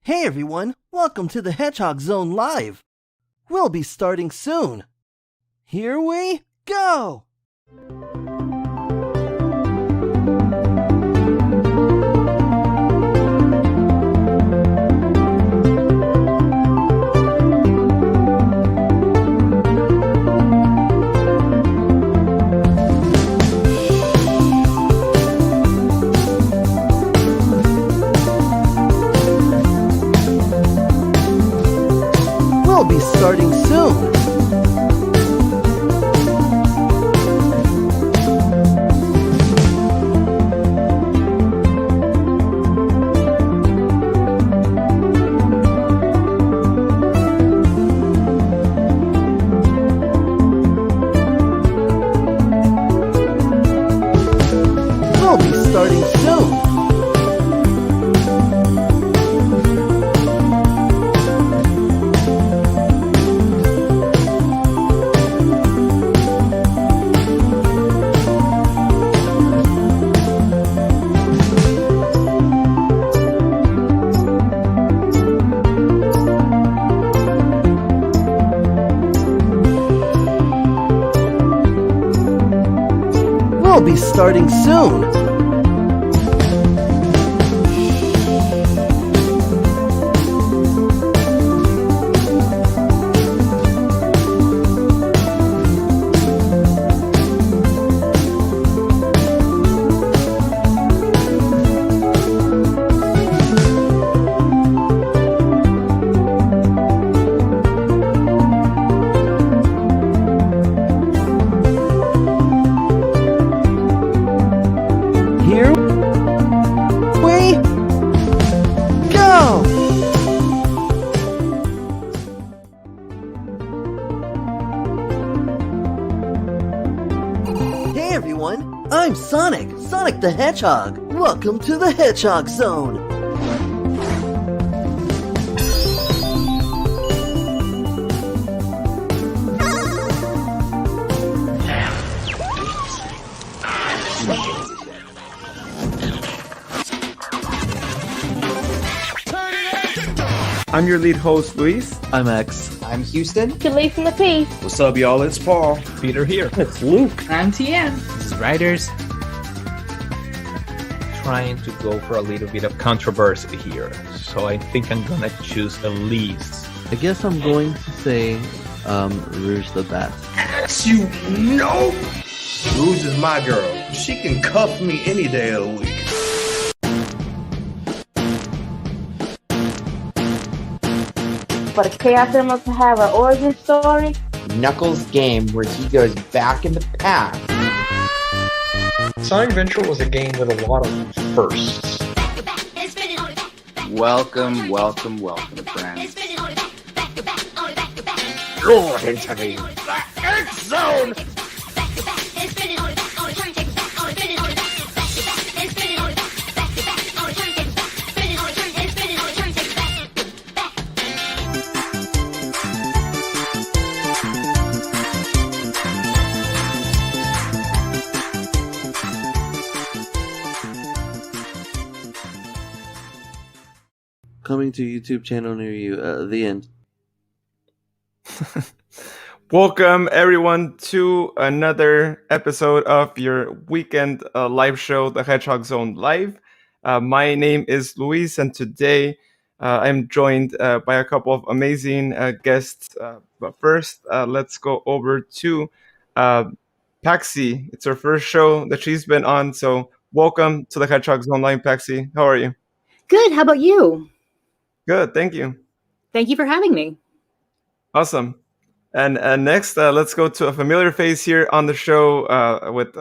Hey everyone, welcome to the Hedgehog Zone Live. We'll be starting soon. Here we go! We'll be starting soon. We'll be starting soon. We'll be starting soon. Here we go! Hey everyone, I'm Sonic the Hedgehog. Welcome to the Hedgehog Zone. I'm your lead host, Luis. I'm X. I'm Houston. Chile from the P. What's up, y'all? It's Paul. Peter here. It's Luke. I'm TN. This is Riders. Trying to go for a little bit of controversy here, so I think I'm gonna choose Elise. I guess I'm going to say Rouge the Bat. You know, Rouge is my girl. She can cuff me any day of the week. For the Chaos Emeralds to have an origin story. Knuckles' game where he goes back in the past. Sonic Adventure was a game with a lot of firsts. Welcome, friends. You're into the X Zone! Coming to YouTube channel near you. The end. Welcome, everyone, to another episode of your weekend live show, the Hedgehog Zone Live. My name is Luis, and today I'm joined by a couple of amazing guests. But first, let's go over to Paxi. It's her first show that she's been on, so welcome to the Hedgehog Zone Live, Paxi. How are you? Good. How about you? Good, thank you. Thank you for having me. Awesome. And next, let's go to a familiar face here on the show with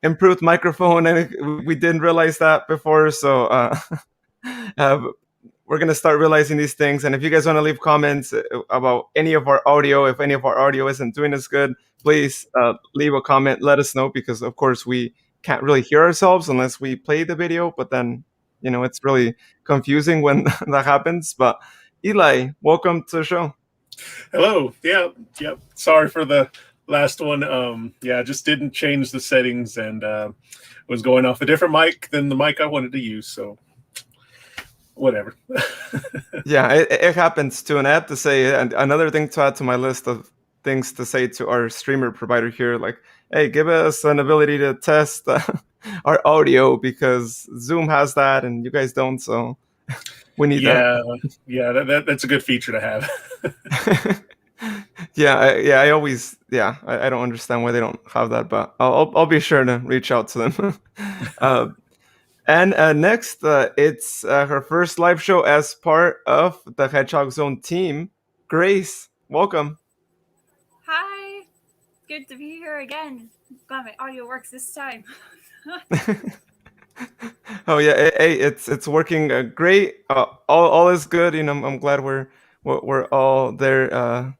improved microphone, and we didn't realize that before, so we're going to start realizing these things. And if you guys want to leave comments about any of our audio, if any of our audio isn't doing as good, please leave a comment, let us know, because of course we can't really hear ourselves unless we play the video, but then, you know, it's really confusing when that happens. But Eli, welcome to the show. Hello. Yeah. Sorry for the last one. I just didn't change the settings and was going off a different mic than the mic I wanted to use. So whatever. Yeah, it happens too. And I have to say, and another thing to add to my list of things to say to our streamer provider here, like, hey, give us an ability to test our audio, because Zoom has that and you guys don't. So we need that. Yeah, that's a good feature to have. I always, I don't understand why they don't have that, but I'll be sure to reach out to them. And next, it's her first live show as part of the Hedgehog Zone team. Grace, welcome. Hi, good to be here again. Glad my audio works this time. Oh yeah, hey, it's working great. All is good. I'm glad we're all there.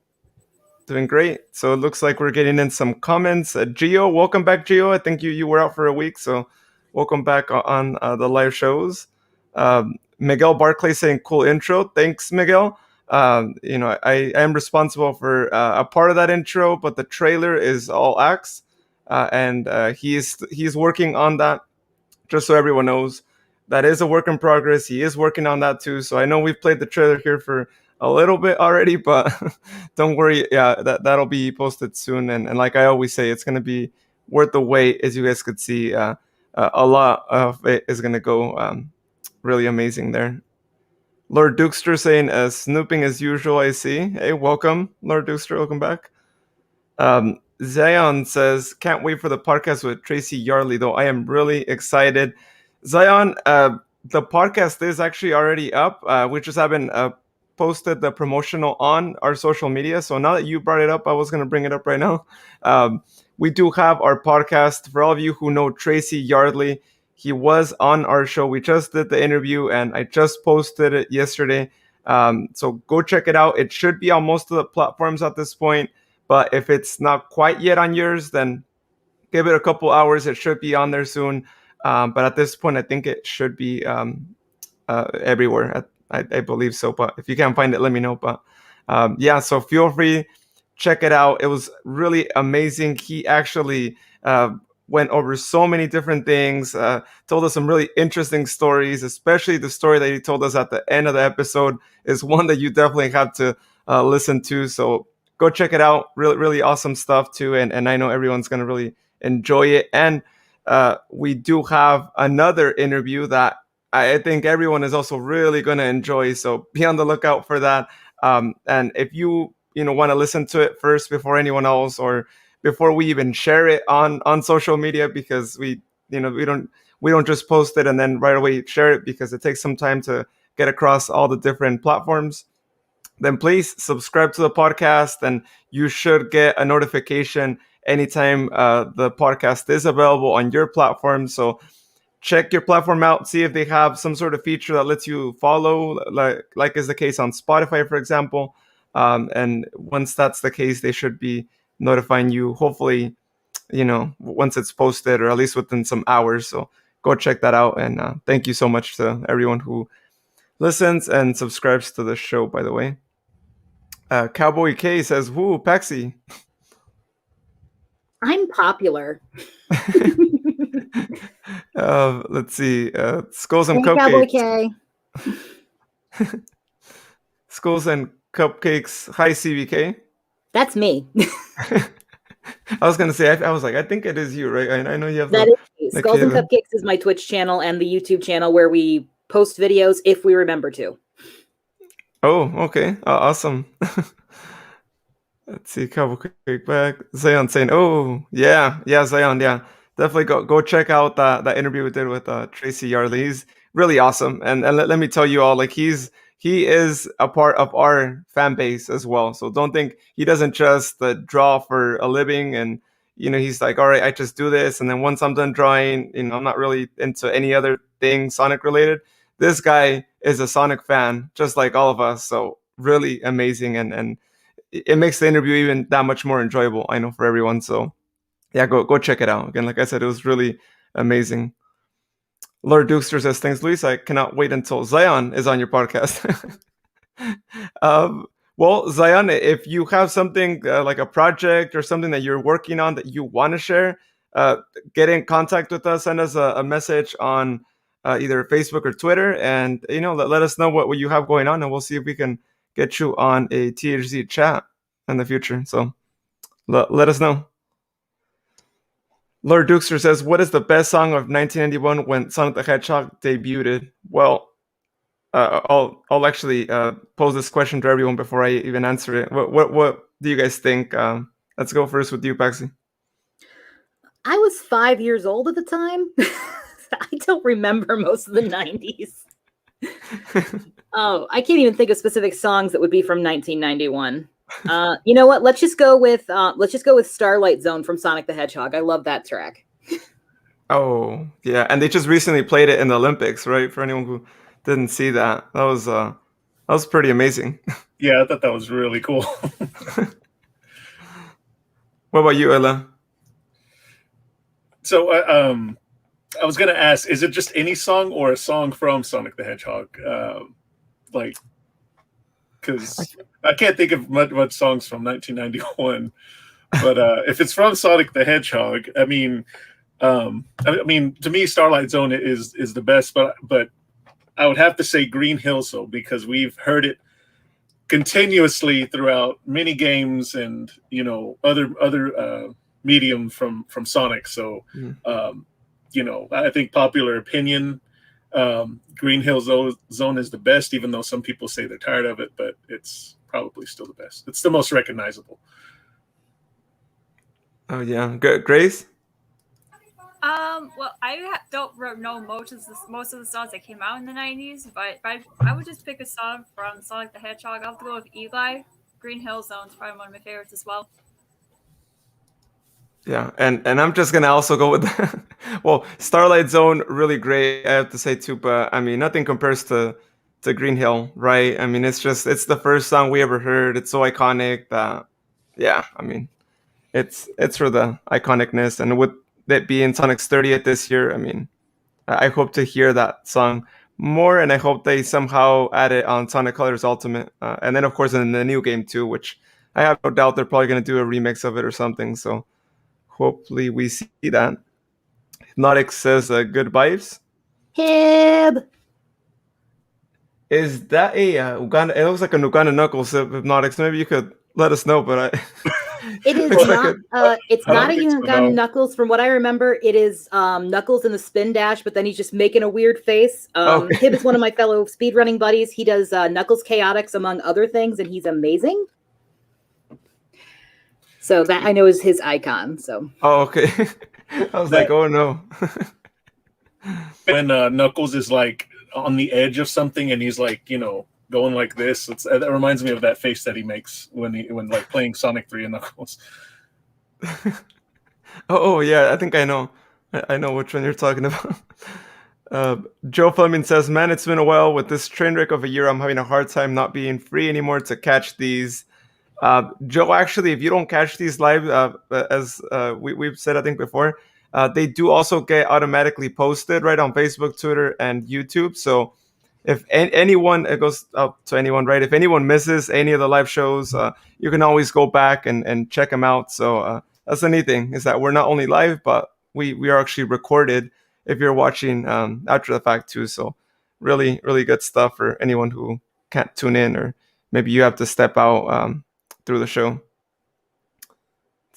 Doing great. So it looks like we're getting in some comments. Gio, welcome back, Gio. I think you were out for a week, so welcome back on the live shows. Miguel Barclay saying cool intro. Thanks, Miguel. I am responsible for a part of that intro, but the trailer is all Axe, and he's working on that. Just so everyone knows, that is a work in progress. He is working on that too. So I know we've played the trailer here for a little bit already, but don't worry. Yeah, that'll be posted soon. And like I always say, it's going to be worth the wait. As you guys could see, a lot of it is going to go really amazing there. Lord Dukester saying, snooping as usual, I see. Hey, welcome, Lord Dukester. Welcome back. Zion says, can't wait for the podcast with Tracy Yardley, though. I am really excited. Zion, the podcast is actually already up. We just haven't posted the promotional on our social media. So now that you brought it up, I was going to bring it up right now. We do have our podcast. For all of you who know Tracy Yardley, he was on our show. We just did the interview and I just posted it yesterday. So go check it out. It should be on most of the platforms at this point. But if it's not quite yet on yours, then give it a couple hours. It should be on there soon. But at this point, I think it should be everywhere. I believe so. But if you can't find it, let me know. But so feel free, check it out. It was really amazing. He actually went over so many different things, told us some really interesting stories, especially the story that he told us at the end of the episode is one that you definitely have to listen to. So go check it out. Really, really awesome stuff too. And I know everyone's going to really enjoy it. And we do have another interview that I think everyone is also really going to enjoy. So be on the lookout for that. And if you want to listen to it first before anyone else, or before we even share it on social media, because we don't just post it and then right away share it, because it takes some time to get across all the different platforms, then please subscribe to the podcast and you should get a notification anytime the podcast is available on your platform. So check your platform out, see if they have some sort of feature that lets you follow, like is the case on Spotify, for example. And once that's the case, they should be notifying you, hopefully, once it's posted, or at least within some hours. So go check that out. And thank you so much to everyone who listens and subscribes to the show, by the way. Cowboy K says, woo, Paxi. I'm popular. Let's see. Skulls and Cowboy Cupcakes. K. Skulls and Cupcakes. Hi, CBK. That's me. I was going to say, I was like, I think it is you, right? I know you have that. Is me. Skulls and Cupcakes is my Twitch channel and the YouTube channel where we post videos if we remember to. Oh, okay. Awesome. Let's see. Cowboy Cake back. Zion saying, oh, yeah, Zion, yeah. Definitely go check out that interview we did with Tracy Yardley. He's really awesome. And let me tell you all, like, he is a part of our fan base as well. So don't think he doesn't just draw for a living and, he's like, all right, I just do this. And then once I'm done drawing, I'm not really into any other thing Sonic related. This guy is a Sonic fan, just like all of us. So really amazing. And it makes the interview even that much more enjoyable, I know, for everyone. So yeah, go check it out. Again, like I said, it was really amazing. Lord Dukester says, thanks, Luis. I cannot wait until Zion is on your podcast. Well, Zion, if you have something like a project or something that you're working on that you want to share, get in contact with us. Send us a message on either Facebook or Twitter, and let us know what you have going on, and we'll see if we can get you on a THZ chat in the future. So let us know. Lord Dukester says, what is the best song of 1991 when Sonic the Hedgehog debuted? Well, I'll actually pose this question to everyone before I even answer it. What do you guys think? Let's go first with you, Paxi. I was 5 years old at the time. I don't remember most of the 90s. Oh, I can't even think of specific songs that would be from 1991. You know what? Let's just go with Starlight Zone from Sonic the Hedgehog. I love that track. Oh, yeah, and they just recently played it in the Olympics, right? For anyone who didn't see that, that was pretty amazing. Yeah, I thought that was really cool. What about you, Ella? So, I was gonna ask: is it just any song or a song from Sonic the Hedgehog? Because I can't think of much songs from 1991. But if it's from Sonic the Hedgehog, I mean, to me, Starlight Zone is the best. But I would have to say Green Hill Zone, because we've heard it continuously throughout many games and other medium from Sonic. So I think popular opinion, Green Hill Zone is the best, even though some people say they're tired of it, but it's probably still the best. It's the most recognizable. Oh yeah, Grace. Well, I don't know most of the songs that came out in the 90s, but I would just pick a song from Sonic the Hedgehog. I'll have to go with Eli. Green Hill Zone is probably one of my favorites as well. Yeah, and I'm just gonna also go with well, Starlight Zone, really great, I have to say too. But I mean, nothing compares to Green Hill, right? I mean, it's the first song we ever heard. It's so iconic that, yeah, I mean, it's for the iconicness, and with it being Sonic's 30th this year, I mean, I hope to hear that song more, and I hope they somehow add it on Sonic Colors Ultimate, and then of course in the new game too, which I have no doubt they're probably gonna do a remix of it or something. So hopefully we see that. Hypnotic says good vibes. Hib. Is that a Uganda? It looks like an Uganda Knuckles, Hypnotic. So maybe you could let us know. But it is not. It's not a Uganda Knuckles. From what I remember, it is Knuckles in the spin dash, but then he's just making a weird face. Hib is one of my fellow speedrunning buddies. He does Knuckles Chaotix among other things, and he's amazing. So that I know is his icon. So. Oh, okay. I was like, oh no. When Knuckles is like on the edge of something and he's like, going like this, that reminds me of that face that he makes when like playing Sonic 3 and Knuckles. Oh yeah, I think I know. I know which one you're talking about. Joe Fleming says, man, it's been a while. With this train wreck of a year, I'm having a hard time not being free anymore to catch these. Joe, actually, if you don't catch these live, as we've said, I think before, they do also get automatically posted right on Facebook, Twitter, and YouTube. So if anyone, it goes out to anyone, right? If anyone misses any of the live shows, you can always go back and check them out. So that's the neat thing, is that we're not only live, but we are actually recorded if you're watching after the fact too. So really, really good stuff for anyone who can't tune in, or maybe you have to step out through the show.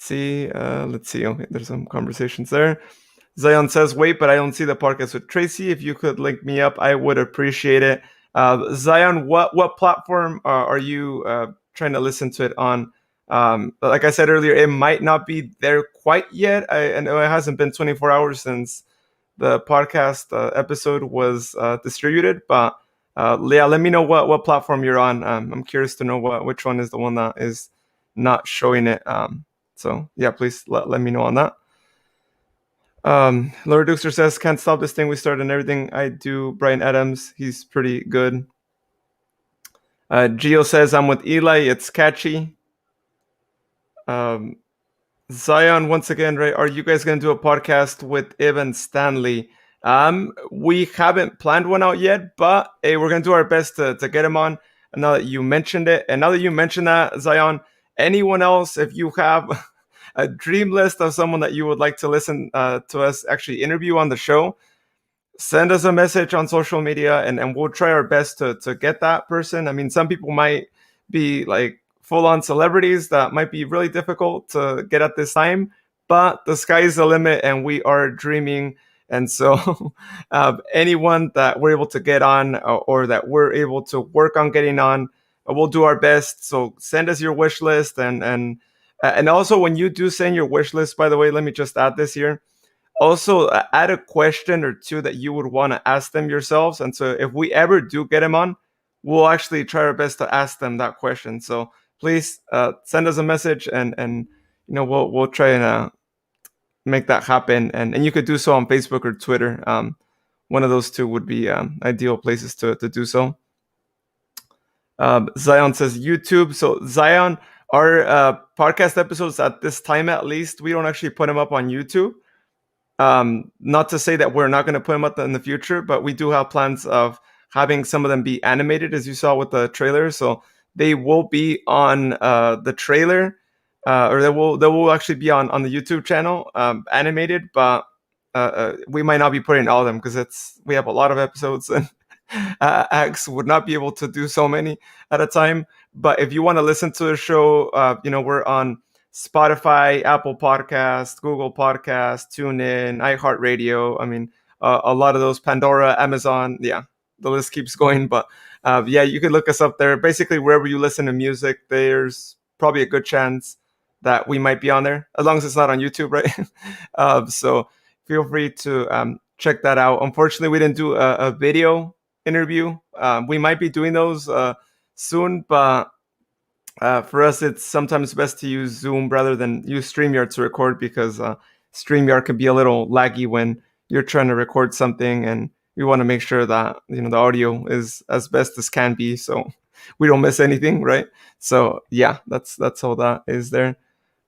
Let's see. Okay, there's some conversations there. Zion says, wait, but I don't see the podcast with Tracy. If you could link me up, I would appreciate it. Zion, what platform are you trying to listen to it on? Like I said earlier, it might not be there quite yet. I know it hasn't been 24 hours since the podcast episode was distributed, but yeah, let me know what platform you're on. I'm curious to know which one is the one that is not showing it. So yeah, please let me know on that. Laura Duxter says, can't stop this thing we started and everything I do. Brian Adams, he's pretty good. Gio says, I'm with Eli, it's catchy. Zion, once again, right? Are you guys going to do a podcast with Evan Stanley? We haven't planned one out yet, but hey, we're going to do our best to get him on. And now that you mentioned it, and now that you mentioned that, Zion, anyone else, if you have a dream list of someone that you would like to listen to us actually interview on the show, send us a message on social media, and we'll try our best to get that person. I mean, some people might be like full-on celebrities that might be really difficult to get at this time, but the sky is the limit, and we are dreaming. And so anyone that we're able to get on, or that we're able to work on getting on, we'll do our best. So send us your wish list, and also, when you do send your wish list, by the way, let me just add this here. Also, add a question or two that you would want to ask them yourselves. And so if we ever do get them on, we'll actually try our best to ask them that question. So please send us a message, and we'll try and make that happen. And you could do so on Facebook or Twitter. One of those two would be ideal places to do so. Zion says YouTube. So Zion, our podcast episodes at this time, at least, we don't actually put them up on YouTube. Not to say that we're not going to put them up in the future, but we do have plans of having some of them be animated, as you saw with the trailer. So they will be on the trailer, or they will actually be on the YouTube channel, animated. But we might not be putting all of them because we have a lot of episodes, and Axe would not be able to do so many at a time. But if you want to listen to the show, we're on Spotify, Apple Podcast, Google Podcast, TuneIn, iHeartRadio. I mean, a lot of those, Pandora, Amazon. Yeah, the list keeps going. But you can look us up there. Basically, wherever you listen to music, there's probably a good chance that we might be on there, as long as it's not on YouTube, right? So feel free to check that out. Unfortunately, we didn't do a video interview. We might be doing those soon, but for us, it's sometimes best to use Zoom rather than use StreamYard to record, because StreamYard can be a little laggy when you're trying to record something, and we want to make sure that the audio is as best as can be, so we don't miss anything, right? So yeah, that's how that is there.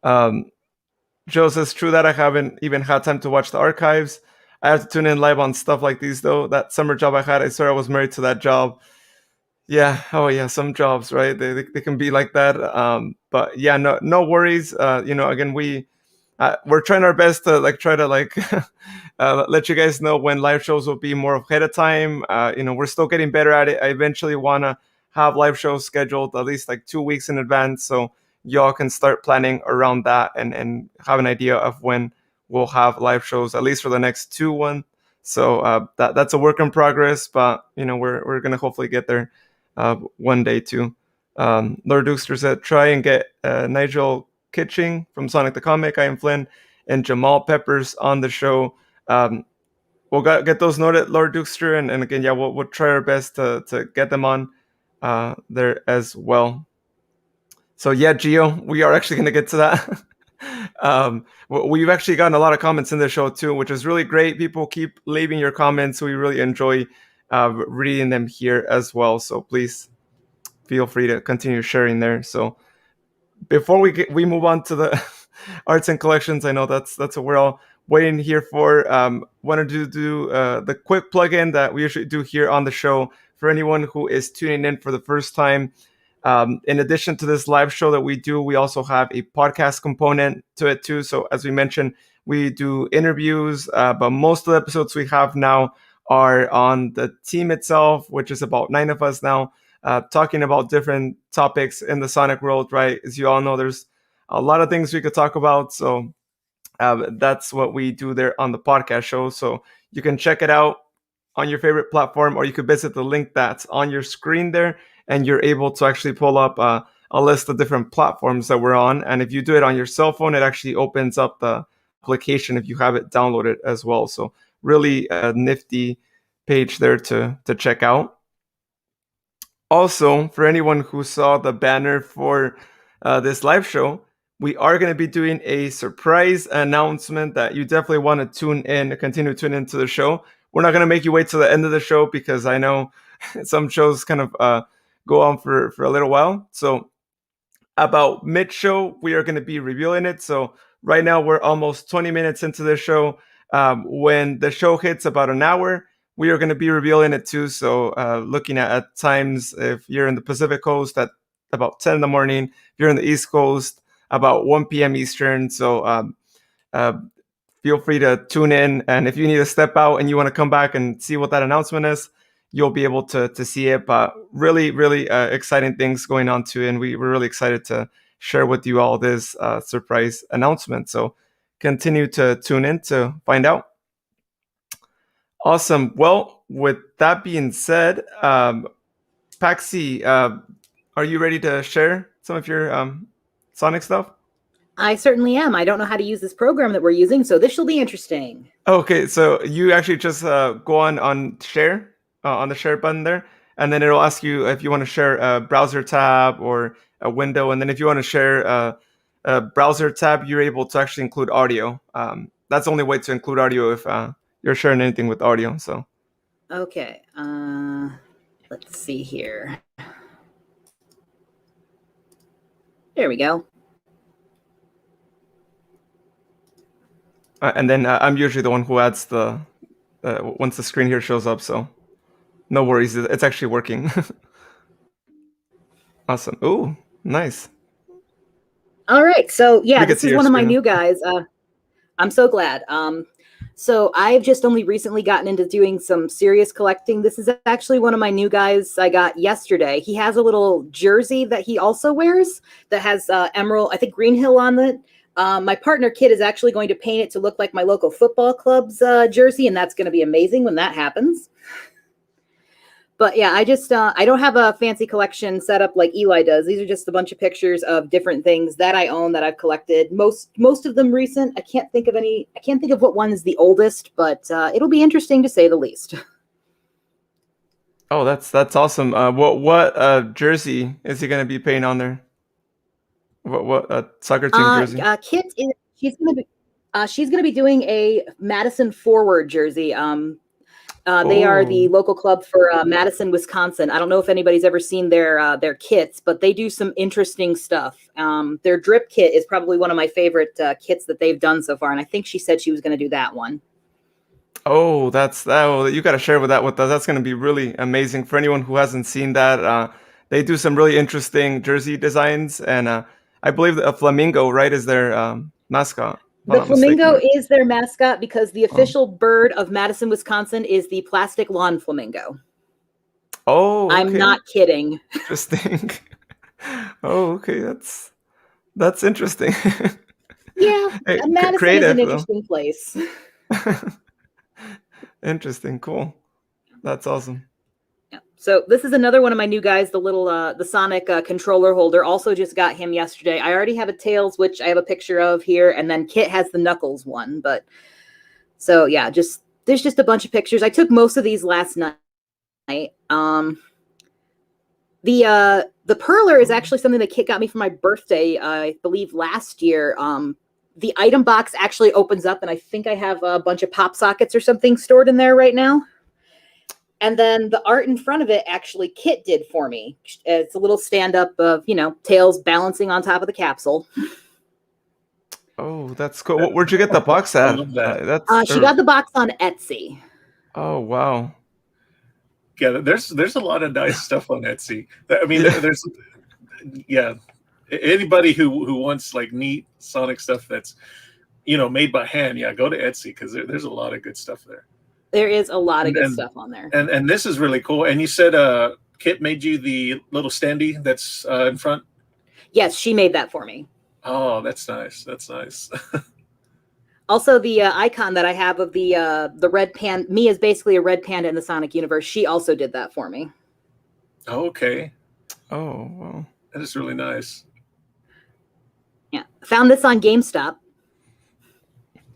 Joe says, true that I haven't even had time to watch the archives. I have to tune in live on stuff like these, though. That summer job I had, I swear I was married to that job. Yeah. Oh, yeah. Some jobs, right? They can be like that. But yeah, no worries. Again, we're trying our best to try to let you guys know when live shows will be more ahead of time. We're still getting better at it. I eventually want to have live shows scheduled at least 2 weeks in advance, so y'all can start planning around that and have an idea of when we'll have live shows, at least for the next 2 1. So that's a work in progress, but we're gonna hopefully get there one day too. Lord Dukester said, try and get Nigel Kitching from Sonic the Comic, I Am Flynn, and Jamal Peppers on the show. We'll get those noted, Lord Dukester, and again, yeah, we'll try our best to get them on there as well. So yeah, Gio, we are actually going to get to that. We've actually gotten a lot of comments in the show too, which is really great. People keep leaving your comments. We really enjoy reading them here as well. So please feel free to continue sharing there. So before we move on to the arts and collections, I know that's what we're all waiting here for. Wanted to do the quick plug-in that we usually do here on the show for anyone who is tuning in for the first time. In addition to this live show that we do, we also have a podcast component to it too. So as we mentioned, we do interviews, but most of the episodes we have now are on the team itself, which is about 9 of us now, talking about different topics in the Sonic world, right? As you all know, there's a lot of things we could talk about. So that's what we do there on the podcast show. So you can check it out on your favorite platform, or you could visit the link that's on your screen there, and you're able to actually pull up a list of different platforms that we're on. And if you do it on your cell phone, it actually opens up the application if you have it downloaded as well. So really a nifty page there to check out. Also, for anyone who saw the banner for this live show, we are going to be doing a surprise announcement that you definitely want to continue to tune into the show. We're not going to make you wait till the end of the show, because I know some shows kind of go on for a little while. So about mid-show, we are going to be revealing it. So right now, we're almost 20 minutes into the show. When the show hits about an hour, we are going to be revealing it too. So looking at times, if you're in the Pacific Coast, at about 10 in the morning. If you're in the East Coast, about 1 p.m. Eastern. So feel free to tune in. And if you need to step out and you want to come back and see what that announcement is, you'll be able to see it. But really, really exciting things going on too. And we're really excited to share with you all this surprise announcement. So continue to tune in to find out. Awesome. Well, with that being said, Paxi, are you ready to share some of your Sonic stuff? I certainly am. I don't know how to use this program that we're using, so this shall be interesting. Okay, so you actually just go on share on the share button there, and then it'll ask you if you want to share a browser tab or a window, and then if you want to share a browser tab, you're able to actually include audio. That's the only way to include audio if you're sharing anything with audio. So okay, let's see here. There we go. And then I'm usually the one who adds the once the screen here shows up. So no worries, it's actually working. Awesome. Ooh, nice. All right, so yeah, this is one of my new guys. I'm so glad. So I've just only recently gotten into doing some serious collecting. This is actually one of my new guys I got yesterday. He has a little jersey that he also wears that has emerald, I think Green Hill on it. My partner Kit is actually going to paint it to look like my local football club's jersey, and that's going to be amazing when that happens. But yeah, I just I don't have a fancy collection set up like Eli does. These are just a bunch of pictures of different things that I own that I've collected. Most of them recent. I can't think of what one is the oldest, but it'll be interesting to say the least. Oh, that's awesome. What jersey is he going to be painting on there? What soccer team jersey? Kit is she's gonna be doing a Madison Forward jersey. They are the local club for Madison, Wisconsin. I don't know if anybody's ever seen their kits, but they do some interesting stuff. Their drip kit is probably one of my favorite kits that they've done so far, and I think she said she was going to do that one. Oh, you got to share with us. That's going to be really amazing for anyone who hasn't seen that. They do some really interesting jersey designs, and I believe a flamingo, right, is their mascot. The flamingo is their mascot because the official bird of Madison, Wisconsin is the plastic lawn flamingo. Oh, okay. I'm not kidding. Interesting. Oh, okay. That's interesting. Yeah, Madison is an interesting place. Interesting. Cool. That's awesome. Yeah. So this is another one of my new guys, the little the Sonic controller holder. Also just got him yesterday. I already have a Tails, which I have a picture of here, and then Kit has the Knuckles one. But so yeah, there's just a bunch of pictures. I took most of these last night. The Perler is actually something that Kit got me for my birthday, I believe last year. The item box actually opens up, and I think I have a bunch of pop sockets or something stored in there right now. And then the art in front of it, actually, Kit did for me. It's a little stand-up of, Tails balancing on top of the capsule. Oh, that's cool. Where'd you get the box at? She got the box on Etsy. Oh, wow. Yeah, there's a lot of nice stuff on Etsy. I mean, there's anybody who wants like neat Sonic stuff that's made by hand, go to Etsy because there's a lot of good stuff there. There is a lot of good stuff on there. And this is really cool. And you said Kit made you the little standee that's in front? Yes, she made that for me. Oh, that's nice. That's nice. Also, the icon that I have of the red panda, me is basically a red panda in the Sonic universe. She also did that for me. Okay. Oh, wow. That is really nice. Yeah. Found this on GameStop.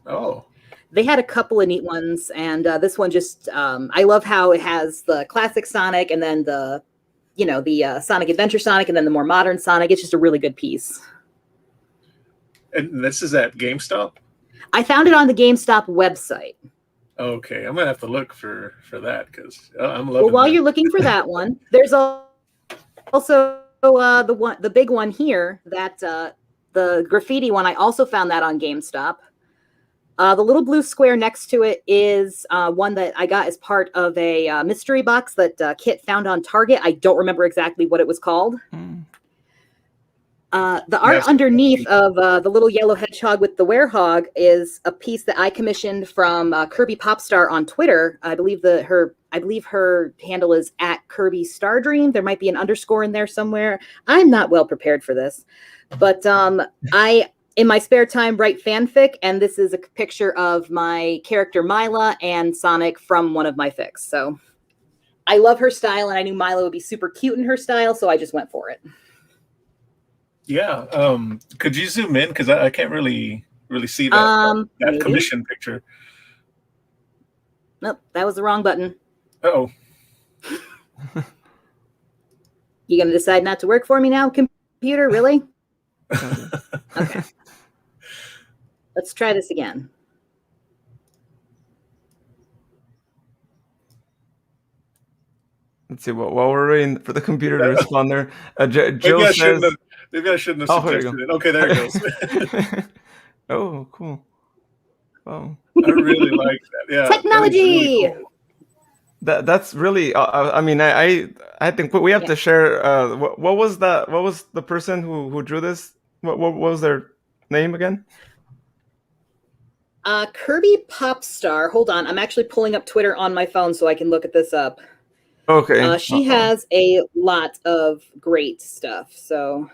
Oh. They had a couple of neat ones, and this one just, I love how it has the classic Sonic and then the Sonic Adventure Sonic and then the more modern Sonic. It's just a really good piece. And this is at GameStop? I found it on the GameStop website. Okay, I'm going to have to look for that because I'm loving Well, while that. you're looking for that one, there's also the big one here, that the graffiti one. I also found that on GameStop. The little blue square next to it is one that I got as part of a mystery box that Kit found on Target. I don't remember exactly what it was called. The art underneath of the little yellow hedgehog with the werehog is a piece that I commissioned from Kirby Popstar on Twitter. I believe her handle is at Kirby Stardream. There might be an underscore in there somewhere. I'm not well prepared for this, but I, in my spare time, write fanfic, and this is a picture of my character Mila and Sonic from one of my fics. So I love her style, and I knew Mila would be super cute in her style, so I just went for it. Yeah. Could you zoom in? Because I can't really see that commission picture. Nope, that was the wrong button. Uh-oh. You gonna decide not to work for me now, computer? Really? Okay. Let's try this again. Let's see. While we're waiting for the computer to respond there, Joe says... Maybe I shouldn't have suggested it. Okay, there it goes. Oh, cool. Wow. I really like that. Yeah. Technology! Really cool. That's really... I mean, I think we have to share... what was that? What was the person who drew this? What was their name again? Kirby Popstar. Hold on. I'm actually pulling up Twitter on my phone so I can look at this up. Okay. She has a lot of great stuff, so...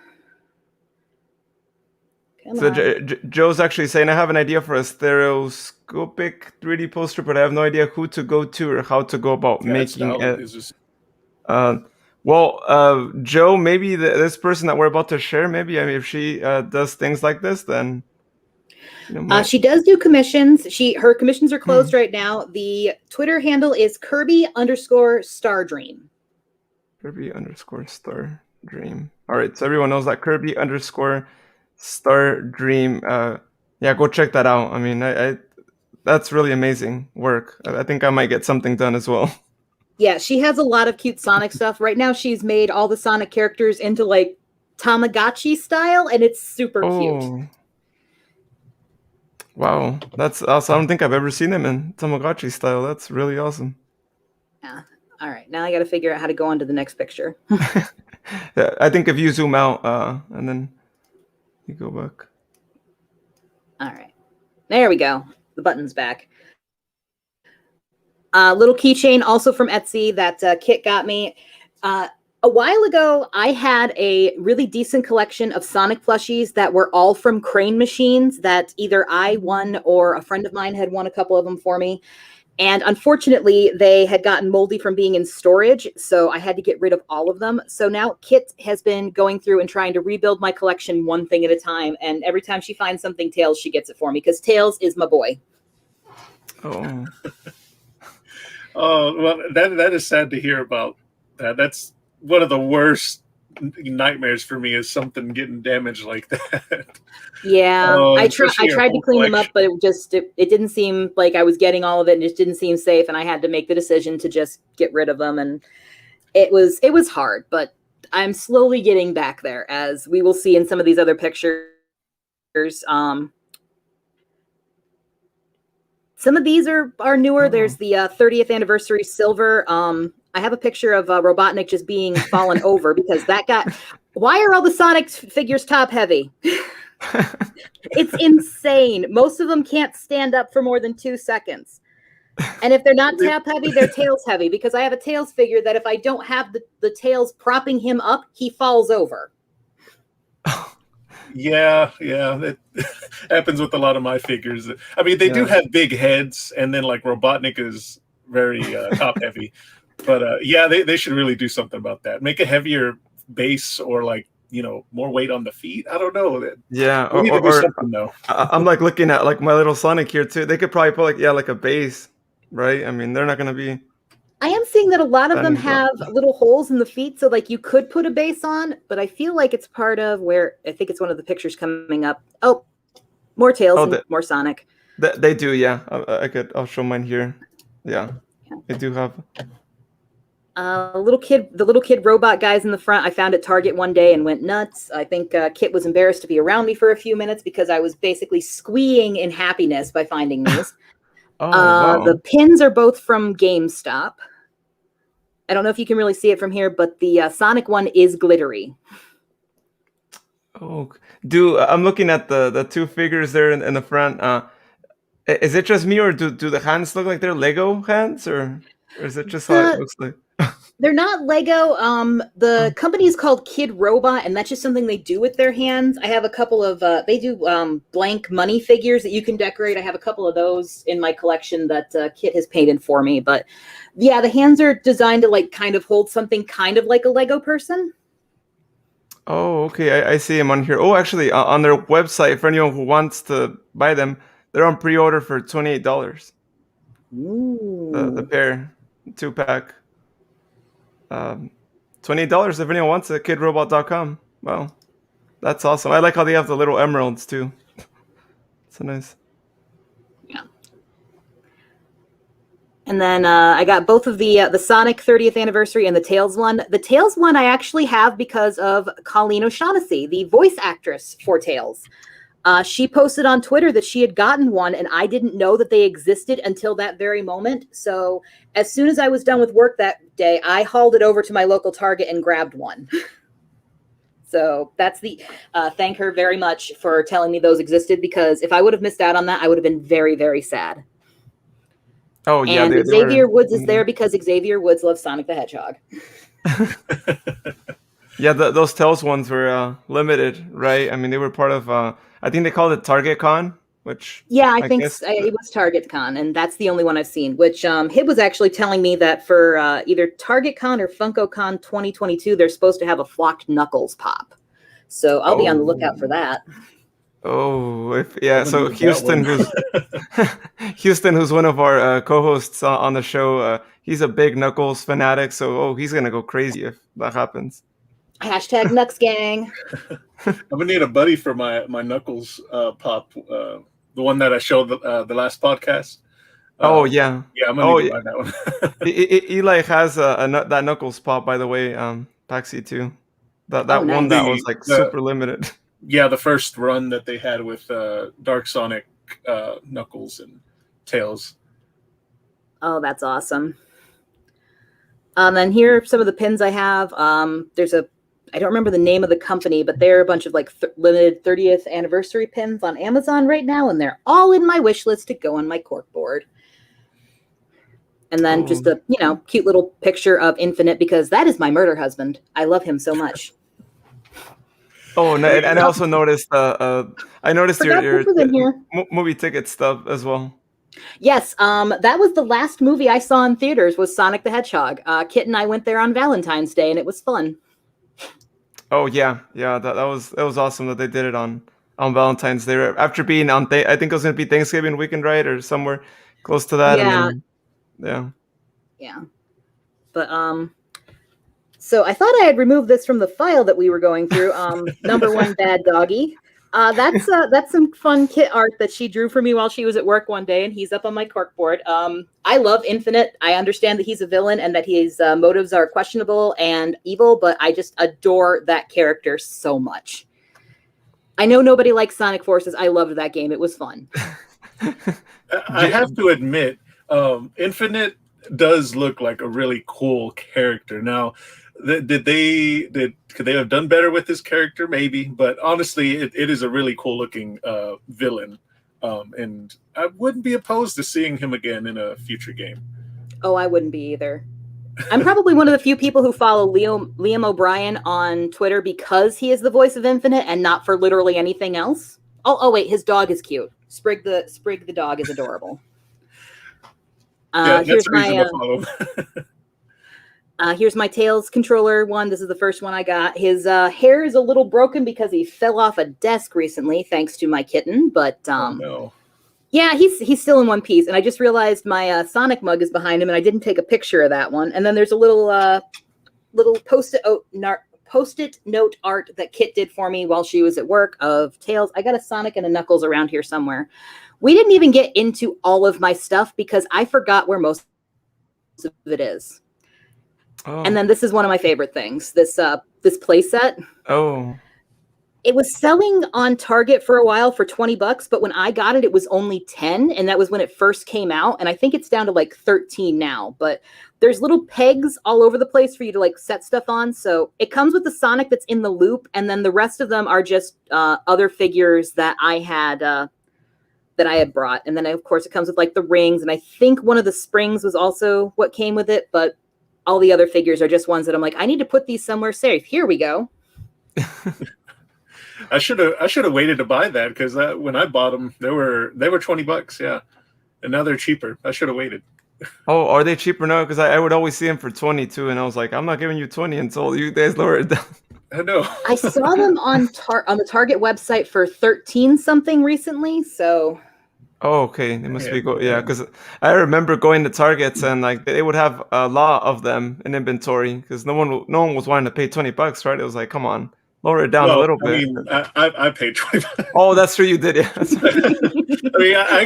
Joe's actually saying, I have an idea for a stereoscopic 3D poster, but I have no idea who to go to or how to go about making it. Joe, maybe this person that we're about to share, maybe if she does things like this, then... she does do commissions. Her commissions are closed right now. The Twitter handle is Kirby_Stardream. Kirby_Stardream. All right, so everyone knows that Kirby_Stardream. Yeah, go check that out. I mean, I that's really amazing work. I think I might get something done as well. Yeah, she has a lot of cute Sonic stuff. Right now, she's made all the Sonic characters into like Tamagotchi style, and it's super cute. Wow, that's awesome. I don't think I've ever seen them in Tamagotchi style. That's really awesome. Yeah. All right, now I got to figure out how to go on to the next picture. Yeah, I think if you zoom out and then you go back. All right, there we go. The button's back. Little keychain also from Etsy that Kit got me. A while ago, I had a really decent collection of Sonic plushies that were all from Crane machines that either I won or a friend of mine had won a couple of them for me. And unfortunately, they had gotten moldy from being in storage, so I had to get rid of all of them. So now Kit has been going through and trying to rebuild my collection one thing at a time. And every time she finds something Tails, she gets it for me because Tails is my boy. Oh. Oh, well, that is sad to hear about that. That's one of the worst nightmares for me, is something getting damaged like that. Yeah, I tried to clean them up, but it didn't seem like I was getting all of it, and it just didn't seem safe, and I had to make the decision to just get rid of them, and it was hard, but I'm slowly getting back there, as we will see in some of these other pictures. Some of these are newer. There's the 30th anniversary silver. I have a picture of Robotnik just being fallen over because why are all the Sonic figures top heavy? It's insane. Most of them can't stand up for more than 2 seconds. And if they're not top heavy, they're Tails heavy, because I have a Tails figure that if I don't have the Tails propping him up, he falls over. Yeah, that happens with a lot of my figures. I mean, they do have big heads, and then like Robotnik is very top heavy. But yeah, they should really do something about that. Make a heavier base, or like, more weight on the feet. I don't know. Yeah, we need to do something though. I'm like looking at like My Little Sonic here too. They could probably put like a base, right? I mean, they're not gonna be. I am seeing that a lot of them have little holes in the feet, so like you could put a base on, but I feel like it's part of where I think it's one of the pictures coming up. Oh, more Tails and more Sonic. They do, yeah. I'll show mine here. Yeah. They do have. The little kid robot guys in the front, I found at Target one day and went nuts. I think Kit was embarrassed to be around me for a few minutes because I was basically squeeing in happiness by finding these. Wow. The pins are both from GameStop. I don't know if you can really see it from here, but the Sonic one is glittery. Oh, I'm looking at the two figures there in the front. Is it just me, or do the hands look like they're Lego hands, or is it just how it looks like? They're not Lego. The company is called Kid Robot, and that's just something they do with their hands. I have a couple of they do blank money figures that you can decorate. I have a couple of those in my collection that Kit has painted for me. But yeah, the hands are designed to like kind of hold something kind of like a Lego person. Oh, okay. I see them on here. Oh, actually, on their website, for anyone who wants to buy them, they're on pre-order for $28. The pair, 2-pack. $28 if anyone wants it. Kidrobot.com. Wow, that's awesome. I like how they have the little emeralds too. So nice. Yeah. And then I got both of the Sonic 30th anniversary and the Tails one. The Tails one I actually have because of Colleen O'Shaughnessy, the voice actress for Tails. She posted on Twitter that she had gotten one, and I didn't know that they existed until that very moment. So as soon as I was done with work that day, I hauled it over to my local Target and grabbed one. So that's the thank her very much for telling me those existed, because if I would have missed out on that, I would have been very, very sad. Oh, yeah. And Xavier Woods is there because Xavier Woods loves Sonic the Hedgehog. Yeah, those Tails ones were limited, right? I mean, they were part of, I think they called it Target Con, which... Yeah, I think it was Target Con, and that's the only one I've seen, which Hib was actually telling me that for either Target Con or Funko Con 2022, they're supposed to have a flocked Knuckles pop. So I'll be on the lookout for that. Oh, so Houston, who's one of our co-hosts on the show, he's a big Knuckles fanatic, so he's going to go crazy if that happens. Hashtag Nux Gang. I'm gonna need a buddy for my Knuckles pop, the one that I showed the last podcast. Yeah, I'm gonna need to buy that one. Eli has that Knuckles pop, by the way, Paxi too. That nice. one that was like super limited. Yeah, the first run that they had with Dark Sonic, Knuckles, and Tails. Oh, that's awesome. And here are some of the pins I have. I don't remember the name of the company, but they're a bunch of like limited 30th anniversary pins on Amazon right now, and they're all in my wish list to go on my corkboard. And then just a cute little picture of Infinite, because that is my murder husband. I love him so much. Oh, and I also noticed your movie ticket stuff as well. Yes, that was the last movie I saw in theaters was Sonic the Hedgehog. Kit and I went there on Valentine's Day, and it was fun. Oh yeah, that was awesome that they did it on Valentine's Day after being on. I think it was going to be Thanksgiving weekend, right, or somewhere close to that. Yeah, and then, yeah. But so I thought I had removed this from the file that we were going through. Number one, Bad Doggy. That's some fun Kit art that she drew for me while she was at work one day, and he's up on my corkboard. I love Infinite. I understand that he's a villain and that his motives are questionable and evil, but I just adore that character so much. I know nobody likes Sonic Forces. I loved that game. It was fun. I have to admit, Infinite does look like a really cool character. Now, could they have done better with this character? Maybe, but honestly, it is a really cool looking villain, and I wouldn't be opposed to seeing him again in a future game. Oh, I wouldn't be either. I'm probably one of the few people who follow Liam O'Brien on Twitter because he is the voice of Infinite and not for literally anything else. Oh wait, his dog is cute. Sprig the dog is adorable. Here's my Tails controller one. This is the first one I got. His hair is a little broken because he fell off a desk recently, thanks to my kitten. But yeah, he's still in one piece. And I just realized my Sonic mug is behind him, and I didn't take a picture of that one. And then there's a little post-it note art that Kit did for me while she was at work of Tails. I got a Sonic and a Knuckles around here somewhere. We didn't even get into all of my stuff because I forgot where most of it is. Oh. And then this is one of my favorite things. This play set. Oh. It was selling on Target for a while for $20, but when I got it, it was only $10, and that was when it first came out. And I think it's down to like $13 now. But there's little pegs all over the place for you to like set stuff on. So it comes with the Sonic that's in the loop, and then the rest of them are just other figures that I had brought. And then of course it comes with like the rings, and I think one of the springs was also what came with it, but all the other figures are just ones that I'm like, I need to put these somewhere safe. Here we go. I should have waited to buy that, because when I bought them, they were $20. Yeah, and now they're cheaper. I should have waited. Oh, are they cheaper now? Because I would always see them for 22, and I was like, I'm not giving you 20 until you guys lower it down. I know. I saw them on the Target website for 13 something recently. So. Oh, okay. It must be because I remember going to Targets and like they would have a lot of them in inventory because no one was wanting to pay $20, right? It was like, come on, lower it down a little bit. I mean, I paid $20. Oh, that's true. You did, yeah. I mean, I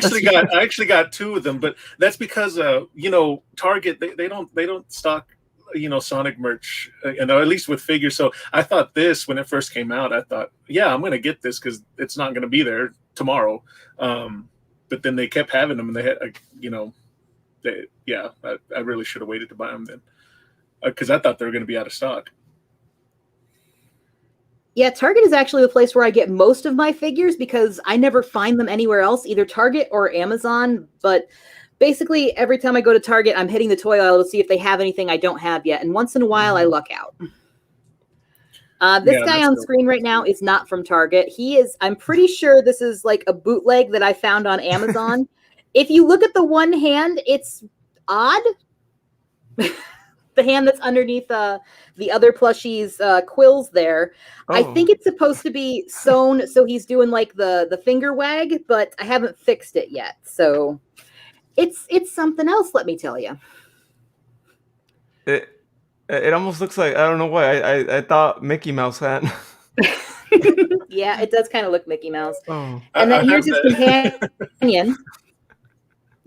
actually got two of them, but that's because Target they don't stock Sonic merch, at least with figures. So I thought this when it first came out, I thought, yeah, I'm gonna get this because it's not gonna be there tomorrow. But then they kept having them, and they had, I really should have waited to buy them then, because I thought they were going to be out of stock. Yeah, Target is actually the place where I get most of my figures because I never find them anywhere else, either Target or Amazon. But basically, every time I go to Target, I'm hitting the toy aisle to see if they have anything I don't have yet. And once in a while, I luck out. This guy on screen right now is not from Target. I'm pretty sure this is like a bootleg that I found on Amazon. If you look at the one hand, it's odd. The hand that's underneath the other plushie's quills there. Oh. I think it's supposed to be sewn, so he's doing like the finger wag, but I haven't fixed it yet. So it's something else, let me tell you. It almost looks like, I don't know why, I thought Mickey Mouse hat. Yeah, it does kind of look Mickey Mouse. Oh. And then here's his companion.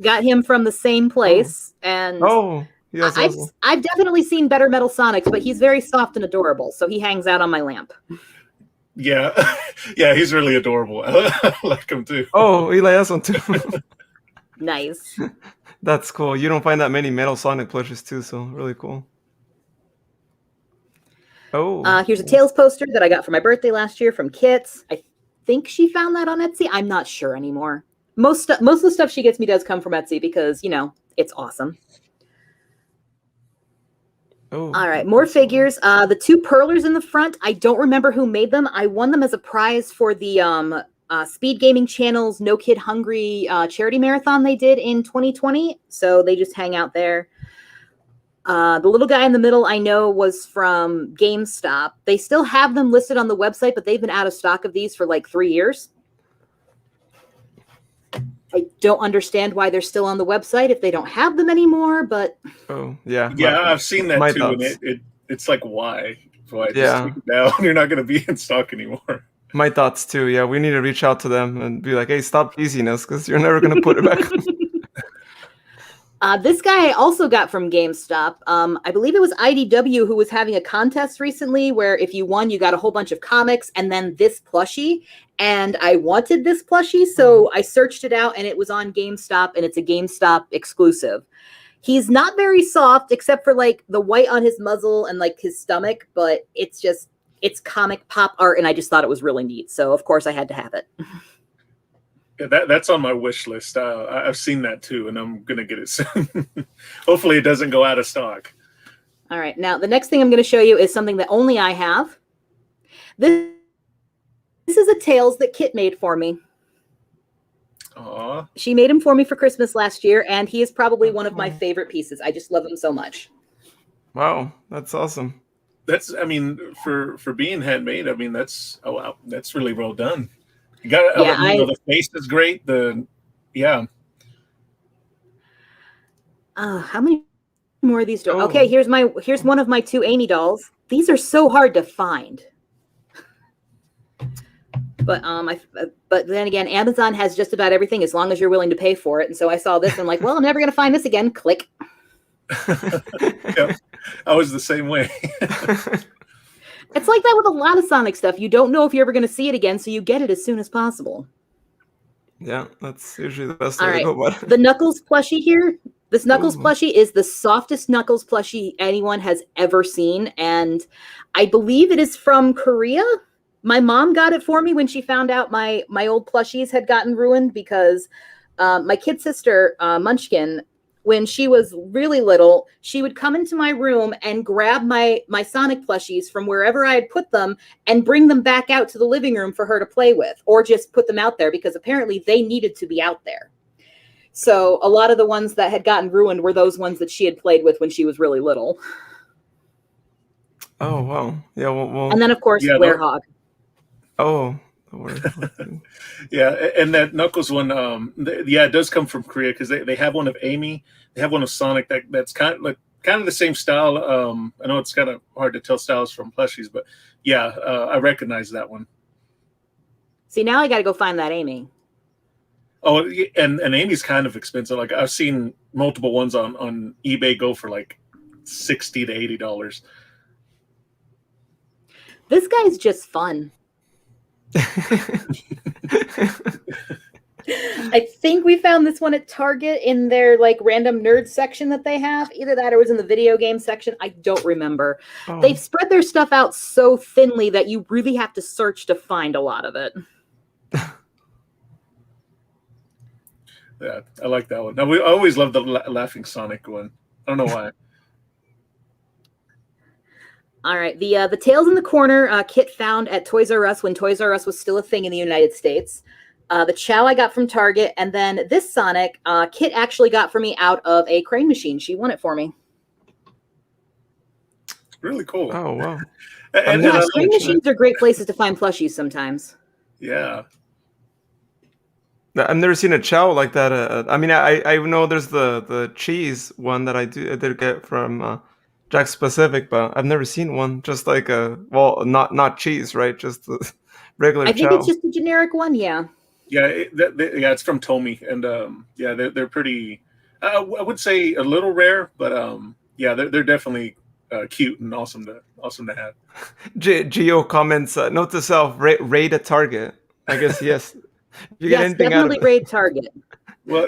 Got him from the same place. And I've definitely seen better Metal Sonics, but he's very soft and adorable, so he hangs out on my lamp. Yeah, yeah, he's really adorable. I like him too. Oh, Eli has one too. Nice. That's cool. You don't find that many Metal Sonic plushes too, so really cool. Oh, here's a Tails poster that I got for my birthday last year from Kits. I think she found that on Etsy. I'm not sure anymore. Most of the stuff she gets me does come from Etsy because, it's awesome. Oh, all right, more figures. The two Perlers in the front, I don't remember who made them. I won them as a prize for the Speed Gaming Channel's No Kid Hungry charity marathon they did in 2020. So they just hang out there. The little guy in the middle I know was from GameStop. They still have them listed on the website, but they've been out of stock of these for like 3 years. I don't understand why they're still on the website if they don't have them anymore, but... Oh, yeah. Yeah, I've seen that too, thoughts. And it's like, why? Just take it down? You're not going to be in stock anymore. My thoughts too, yeah. We need to reach out to them and be like, hey, stop teasing us, because you're never going to put it back on. This guy I also got from GameStop. I believe it was IDW who was having a contest recently where if you won, you got a whole bunch of comics and then this plushie. And I wanted this plushie, so I searched it out and it was on GameStop, and it's a GameStop exclusive. He's not very soft except for like the white on his muzzle and like his stomach, but it's comic pop art, and I just thought it was really neat. So of course I had to have it. Yeah, that's on my wish list. I've seen that too, and I'm going to get it soon. Hopefully it doesn't go out of stock. All right. Now, the next thing I'm going to show you is something that only I have. This is a Tails that Kit made for me. Aww. She made him for me for Christmas last year, and he is probably one of my favorite pieces. I just love him so much. Wow, that's awesome. For being handmade, that's really well done. You got the face is great. How many more of these dolls? Oh. Okay, here's one of my two Amy dolls. These are so hard to find. But but then again, Amazon has just about everything as long as you're willing to pay for it. And so I saw this and I'm like, well, I'm never going to find this again. Click. Yeah, I was the same way. It's like that with a lot of Sonic stuff. You don't know if you're ever going to see it again, so you get it as soon as possible. Yeah, that's usually the best way to go about it. The Knuckles plushie here, This Knuckles Ooh. plushie is the softest Knuckles plushie anyone has ever seen, and I believe it is from Korea. My mom got it for me when she found out my old plushies had gotten ruined because my kid sister, Munchkin, when she was really little, she would come into my room and grab my Sonic plushies from wherever I had put them and bring them back out to the living room for her to play with, or just put them out there because apparently they needed to be out there. So a lot of the ones that had gotten ruined were those ones that she had played with when she was really little. Oh wow, yeah. Well and then of course, Werehog. Oh. Yeah, and that Knuckles one, it does come from Korea because they have one of Amy, they have one of Sonic that's kind of the same style. I know it's kind of hard to tell styles from plushies, but yeah, I recognize that one. See, now I got to go find that Amy. Oh, and Amy's kind of expensive. Like I've seen multiple ones on eBay go for like $60 to $80. This guy's just fun. I think we found this one at Target in their like random nerd section that they have. Either that or it was in the video game section. I don't remember. Oh. They've spread their stuff out so thinly that you really have to search to find a lot of it. Yeah, I like that one. Now, I always love the Laughing Sonic one. I don't know why. All right, the Tails in the Corner kit found at Toys R Us when Toys R Us was still a thing in the United States. The Chow I got from Target, and then this Sonic Kit actually got for me out of a crane machine. She won it for me. Really cool. Oh wow! And yeah, crane machines are great places to find plushies sometimes. Yeah. I've never seen a Chow like that. I mean, I know there's the cheese one that I did get from Jack's Pacific, but I've never seen one just like not cheese, right? Just the regular Chow. I think it's just a generic one, yeah. Yeah, it's from Tomy, and yeah, they're pretty. I would say a little rare, but yeah, they're definitely cute and awesome to have. Geo comments, note to self: raid a Target. I guess yes. Yes, definitely raid Target. Well,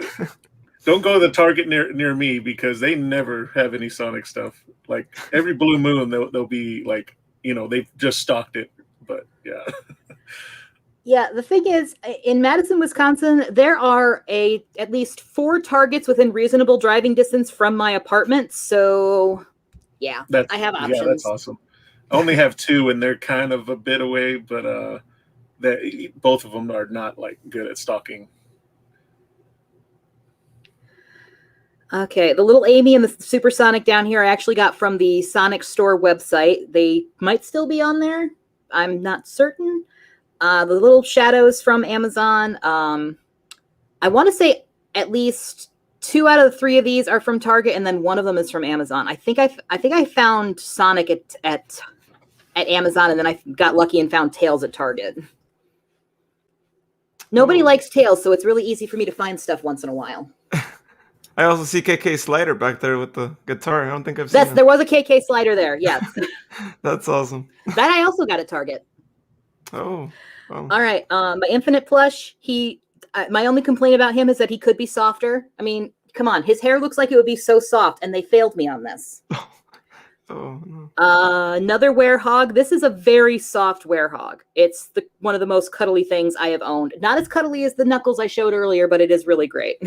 don't go to the Target near me because they never have any Sonic stuff. Like every blue moon, they'll be like, they've just stocked it. But yeah. Yeah, the thing is, in Madison, Wisconsin, there are at least 4 Targets within reasonable driving distance from my apartment. So, yeah, I have options. Yeah, that's awesome. I only have 2, and they're kind of a bit away, but both of them are not like good at stocking. Okay, the little Amy and the Supersonic down here I actually got from the Sonic Store website. They might still be on there. I'm not certain. The little Shadows from Amazon. I want to say at least 2 out of the 3 of these are from Target, and then one of them is from Amazon. I think I found Sonic at Amazon, and then I got lucky and found Tails at Target. Nobody likes Tails, so it's really easy for me to find stuff once in a while. I also see KK Slider back there with the guitar. I don't think I've seen that. There was a KK Slider there, yes. That's awesome. That I also got at Target. Oh. Wow. All right. My Infinite plush, my only complaint about him is that he could be softer. I mean, come on. His hair looks like it would be so soft, and they failed me on this. Oh, no. Another Werehog. This is a very soft Werehog. It's one of the most cuddly things I have owned. Not as cuddly as the Knuckles I showed earlier, but it is really great.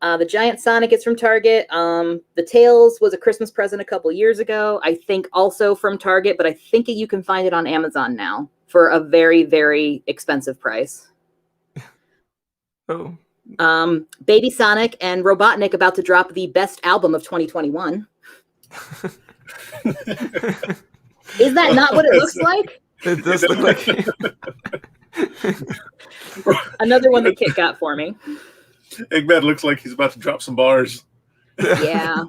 The Giant Sonic is from Target. The Tails was a Christmas present a couple years ago. I think also from Target, but I think you can find it on Amazon now for a very, very expensive price. Oh. Baby Sonic and Robotnik about to drop the best album of 2021. Is that not what it looks like? It does look like Another one that Kit got for me. Eggman looks like he's about to drop some bars. Yeah.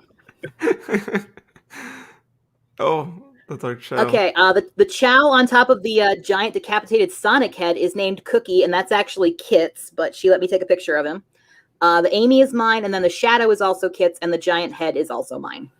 Oh, the Dark Chow. Okay, the Chow on top of the giant decapitated Sonic head is named Cookie, and that's actually Kit's, but she let me take a picture of him. The Amy is mine, and then the Shadow is also Kit's, and the giant head is also mine.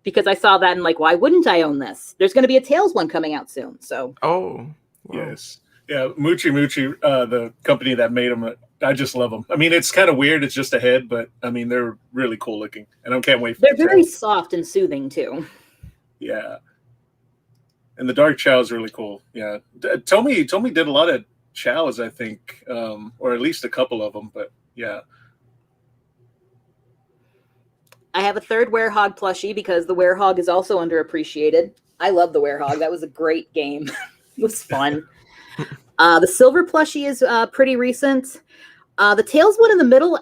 Because I saw that and like, why wouldn't I own this? There's going to be a Tails one coming out soon, so. Oh. Wow. Yes. Yeah, Moochie Moochie, the company that made them, I just love them. I mean, it's kind of weird. It's just a head, but I mean, they're really cool looking, and I can't wait for They're the very tail. soft and soothing too. Yeah, and the dark chow is really cool. Yeah, Tomy did a lot of chows, I think, or at least a couple of them. But yeah, I have a third Werehog plushie because the Werehog is also underappreciated. I love the Werehog. That was a great game. It was fun. The silver plushie is pretty recent. The tails one in the middle,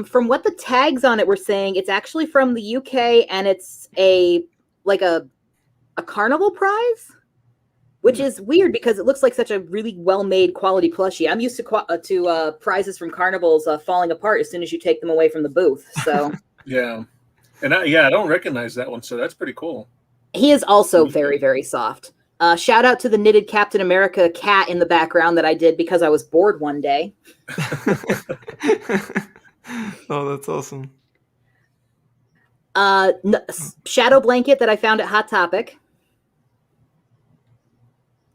from what the tags on it were saying, it's actually from the UK, and it's a carnival prize, which is weird because it looks like such a really well-made quality plushie. I'm used to prizes from carnivals falling apart as soon as you take them away from the booth. So yeah, and I don't recognize that one, so that's pretty cool. He is also very, very soft. Shout out to the knitted Captain America cat in the background that I did because I was bored one day. Oh, that's awesome. Shadow blanket that I found at Hot Topic.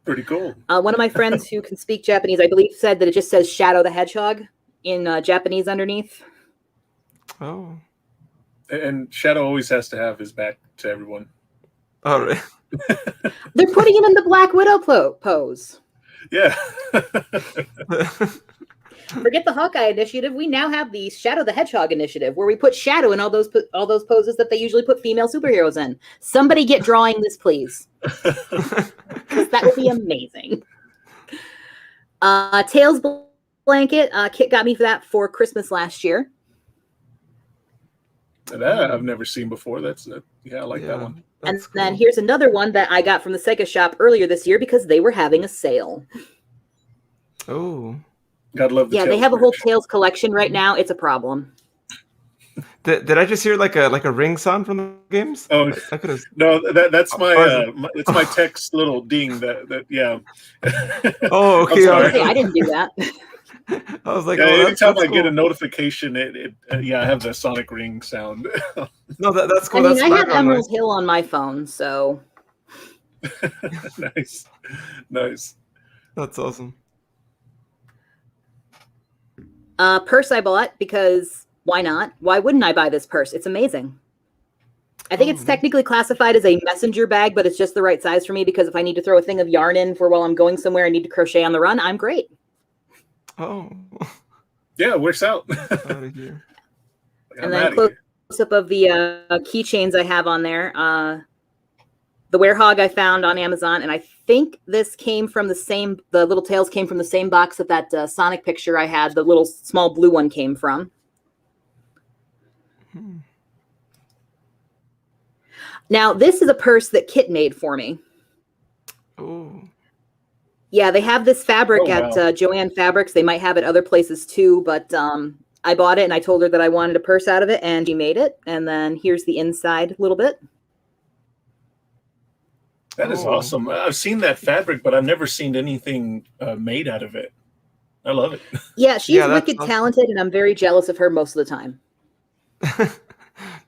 Pretty cool. One of my friends who can speak Japanese, I believe, said that it just says Shadow the Hedgehog in Japanese underneath. Oh. And Shadow always has to have his back to everyone. All right. They're putting him in the Black Widow pose. Yeah. Forget the Hawkeye initiative. We now have the Shadow the Hedgehog initiative, where we put Shadow in all those poses that they usually put female superheroes in. Somebody get drawing this, please. That would be amazing. Tails blanket. Kit got me for that for Christmas last year. That I've never seen before. I like that one. And then here's another one that I got from the Sega shop earlier this year because they were having a sale. Oh. Gotta love the Tails they have a whole Tails collection right now. It's a problem. Did I just hear like a ring sound from the games? Oh, I could have. No, that's my it's my text little ding that yeah. Oh, okay. I didn't do that. I was like, anytime I get a notification, I have the sonic ring sound. No, that's cool. I mean, I have Emerald Hill on my phone, so nice. That's awesome. Purse I bought because why not? Why wouldn't I buy this purse? It's amazing. I think it's technically classified as a messenger bag, but it's just the right size for me because if I need to throw a thing of yarn in for while I'm going somewhere, I need to crochet on the run, I'm great. Oh. Yeah, it works out. And then close up of the keychains I have on there. The Werehog I found on Amazon, and I think this came from the little tails came from the same box that Sonic picture I had, the little small blue one came from. Now, this is a purse that Kit made for me. Oh. Yeah, they have this fabric at Joanne Fabrics. They might have it other places too, but I bought it and I told her that I wanted a purse out of it, and she made it. And then here's the inside a little bit. That is awesome. I've seen that fabric, but I've never seen anything made out of it. I love it. Yeah, she's wicked talented, and I'm very jealous of her most of the time.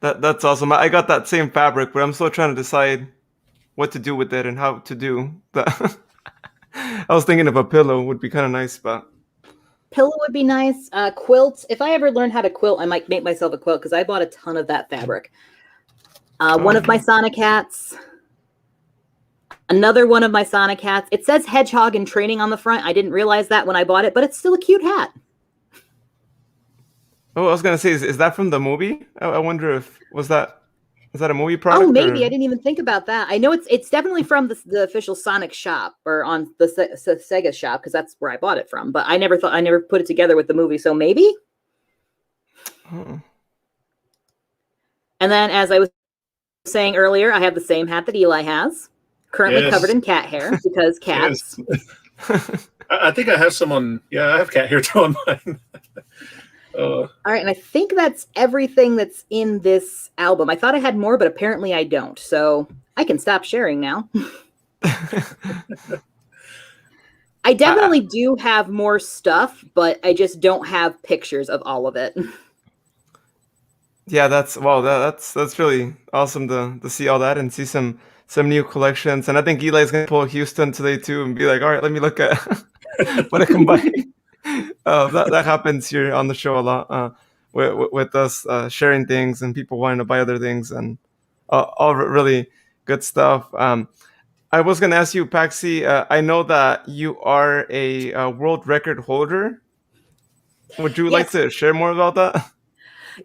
That's awesome. I got that same fabric, but I'm still trying to decide what to do with it and how to do that. I was thinking of a pillow would be kind of nice, but pillow would be nice. Quilts. If I ever learn how to quilt, I might make myself a quilt because I bought a ton of that fabric. One of my Sonic hats. Another one of my Sonic hats. It says Hedgehog in training on the front. I didn't realize that when I bought it, but it's still a cute hat. Oh, I was gonna say, is that from the movie? I wonder if is that a movie product? Oh, maybe. I didn't even think about that. I know it's definitely from the official Sonic shop or on the Sega shop because that's where I bought it from. But I never put it together with the movie, so maybe. Oh. And then, as I was saying earlier, I have the same hat that Eli has, currently covered in cat hair because cats. Yes. I think I have some on. Yeah, I have cat hair too on mine. All right, and I think that's everything that's in this album. I thought I had more, but apparently I don't. So I can stop sharing now. I definitely do have more stuff, but I just don't have pictures of all of it. Yeah, that's really awesome to see all that and see some new collections. And I think Eli's gonna pull Houston today too and be like, all right, let me look at But I combine. That happens here on the show a lot. With us sharing things and people wanting to buy other things and all really good stuff. I was going to ask you, Paxi, I know that you are a world record holder. Would you like to share more about that?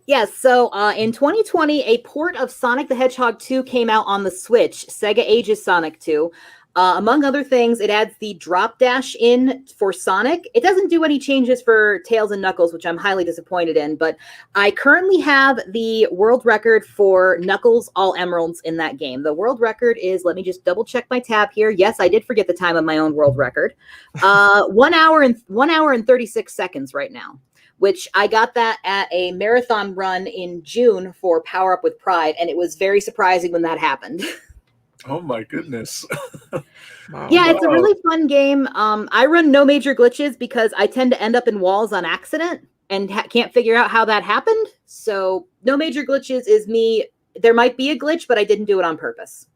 Yes, so in 2020, a port of Sonic the Hedgehog 2 came out on the Switch, Sega Ages Sonic 2. Among other things, it adds the drop dash in for Sonic. It doesn't do any changes for Tails and Knuckles, which I'm highly disappointed in, but I currently have the world record for Knuckles All Emeralds in that game. The world record is, let me just double check my tab here. Yes, I did forget the time of my own world record. 1 hour and 36 seconds right now, which I got that at a marathon run in June for Power Up with Pride, and it was very surprising when that happened. Oh my goodness. Wow. Yeah, it's a really fun game. I run no major glitches because I tend to end up in walls on accident and can't figure out how that happened. So no major glitches is me. There might be a glitch, but I didn't do it on purpose.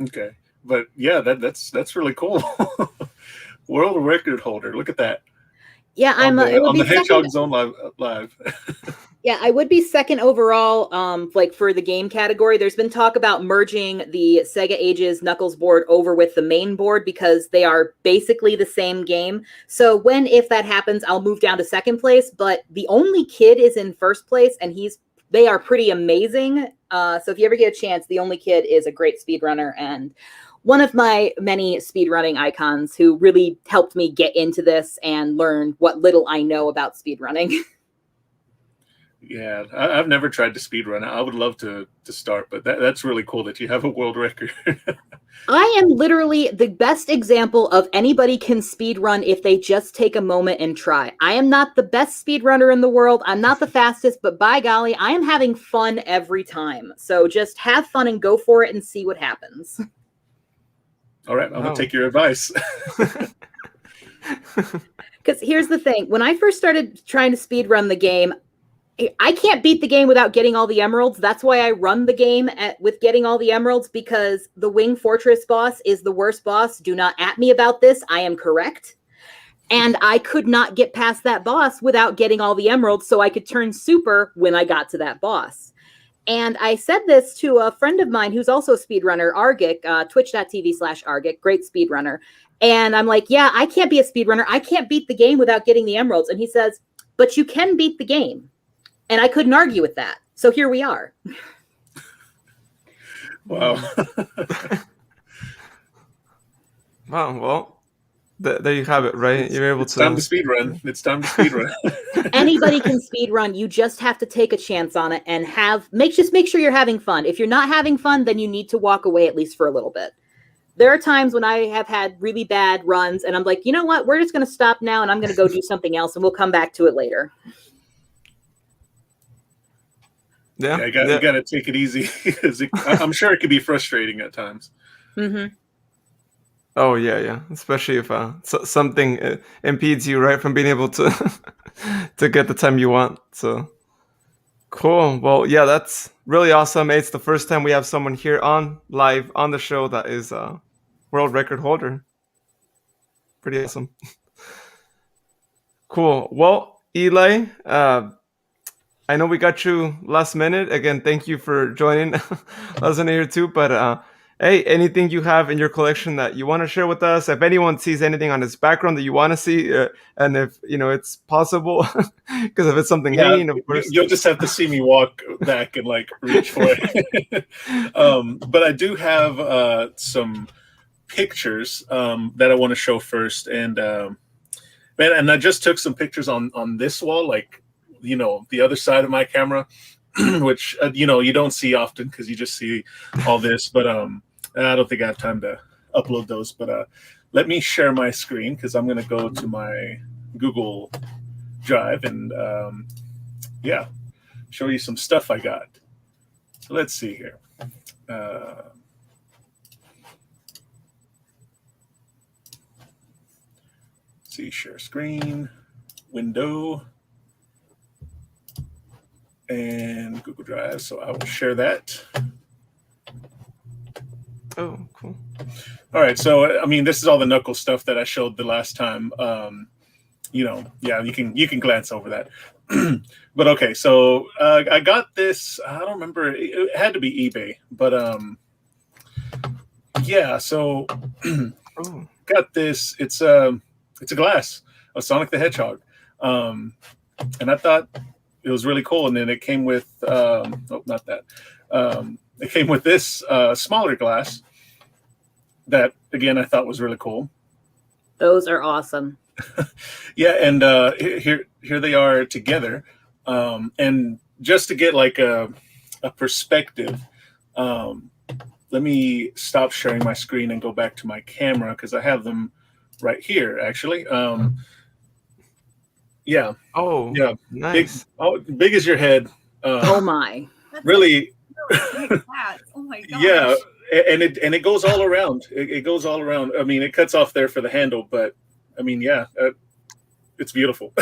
Okay. But yeah, that's really cool. World record holder. Look at that. Yeah, on the Hedgehog Zone live. Yeah, I would be second overall, like for the game category. There's been talk about merging the Sega Ages Knuckles board over with the main board because they are basically the same game. So if that happens, I'll move down to second place. But the only kid is in first place, and they are pretty amazing. So if you ever get a chance, the only kid is a great speedrunner and one of my many speedrunning icons who really helped me get into this and learn what little I know about speedrunning. Yeah, I've never tried to speedrun. I would love to start, but that's really cool that you have a world record. I am literally the best example of anybody can speedrun if they just take a moment and try. I am not the best speedrunner in the world. I'm not the fastest, but by golly, I am having fun every time. So just have fun and go for it and see what happens. All right, I'm going to take your advice. Because here's the thing. When I first started trying to speedrun the game, I can't beat the game without getting all the emeralds. That's why I run the game with getting all the emeralds, because the Wing Fortress boss is the worst boss. Do not at me about this. I am correct. And I could not get past that boss without getting all the emeralds so I could turn super when I got to that boss. And I said this to a friend of mine who's also a speedrunner, Argic, twitch.tv/Argic, great speedrunner. And I'm like, yeah, I can't be a speedrunner. I can't beat the game without getting the emeralds. And he says, but you can beat the game. And I couldn't argue with that. So here we are. Wow. Wow. Well, there you have it, right? You're able to. It's time to speedrun. It's time to speedrun. Anybody can speedrun. You just have to take a chance on it and make sure you're having fun. If you're not having fun, then you need to walk away at least for a little bit. There are times when I have had really bad runs and I'm like, you know what? We're just going to stop now and I'm going to go do something else and we'll come back to it later. Yeah, you got to take it easy because I'm sure it could be frustrating at times. Mm-hmm. Oh yeah, especially if something impedes you, right, from being able to to get the time you want. So cool. Well, yeah, that's really awesome. It's the first time we have someone here live on the show that is a world record holder. Pretty awesome. Cool. Well, Eli, I know we got you last minute. Again, thank you for joining last minute here too. But hey, anything you have in your collection that you want to share with us? If anyone sees anything on his background that you want to see, and if it's possible, because if it's something hanging, of course you'll just have to see me walk back and like reach for it. But I do have some pictures that I want to show first, and and I just took some pictures on this wall, like. The other side of my camera, which, you don't see often because you just see all this, but I don't think I have time to upload those. But let me share my screen because I'm going to go to my Google Drive and, show you some stuff I got. So let's see here. See, share screen, window. And Google Drive, so I will share that. Oh, cool. All right, so I mean, this is all the Knuckles stuff that I showed the last time. You can glance over that. But okay, so I got this. I don't remember. It had to be eBay, but yeah. So got this. It's a glass of Sonic the Hedgehog, and I thought it was really cool. And then it came with not that. It came with this smaller glass that, again, I thought was really cool. Those are awesome. Yeah, and here they are together. And just to get like a perspective, let me stop sharing my screen and go back to my camera because I have them right here, actually. Yeah. Oh, yeah. Nice. Big as your head. Oh my. Really. Oh my gosh. Yeah, and it goes all around. It goes all around. I mean, it cuts off there for the handle, but I mean, yeah, it's beautiful.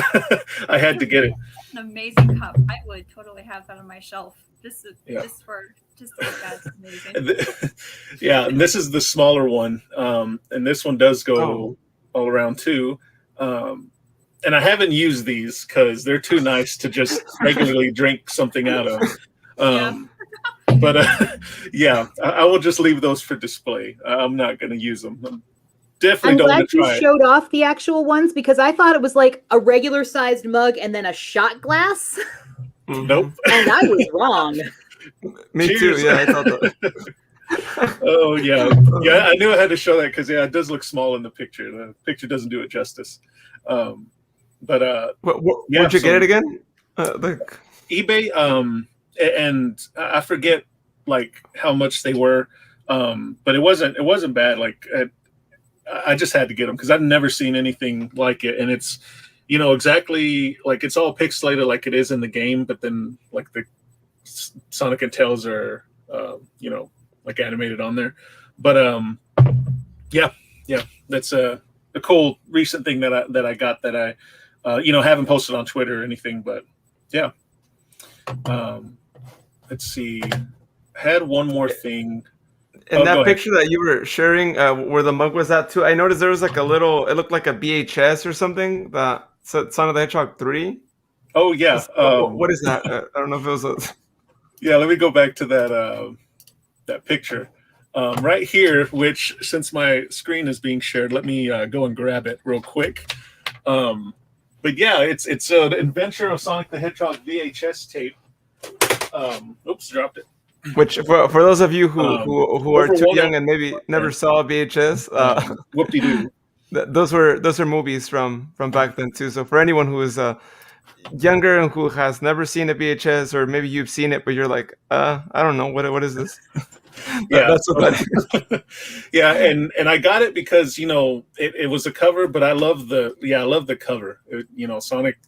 I had to get it. An amazing cup. I would totally have that on my shelf. Just to look at. It's amazing. Yeah, and this is the smaller one, and this one does go all around too. And I haven't used these because they're too nice to just regularly drink something out of. But yeah, I will just leave those for display. I'm not going to use them. I'm glad you showed off the actual ones because I thought it was like a regular sized mug and then a shot glass. Nope. And I was wrong. Me Cheers. too. Yeah, I thought that. Oh yeah, yeah. I knew I had to show that because it does look small in the picture. The picture doesn't do it justice. But where'd you get it again? eBay. And I forget like how much they were, but it wasn't bad. Like I just had to get them because I've never seen anything like it, and it's exactly like it's all pixelated like it is in the game, but then like the Sonic and Tails are like animated on there. But yeah, that's a cool recent thing that I got that I haven't posted on Twitter or anything, but yeah. Let's see. I had one more thing. In that picture that you were sharing, where the mug was at too, I noticed there was like a little. It looked like a VHS or something that said Sonic the Hedgehog 3. Oh yeah. What is that? I don't know if it was a. Yeah, let me go back to that picture right here. Which, since my screen is being shared, let me go and grab it real quick. But yeah, it's an Adventure of Sonic the Hedgehog VHS tape. Oops, dropped it. Which for those of you who are too young and maybe never saw VHS, whoop-de-doo. Those are movies from back then too. So for anyone who is younger and who has never seen a VHS, or maybe you've seen it but you're like, I don't know what is this. Yeah, that's what that is. Yeah, and I got it because it was a cover, but I love the cover. Sonic,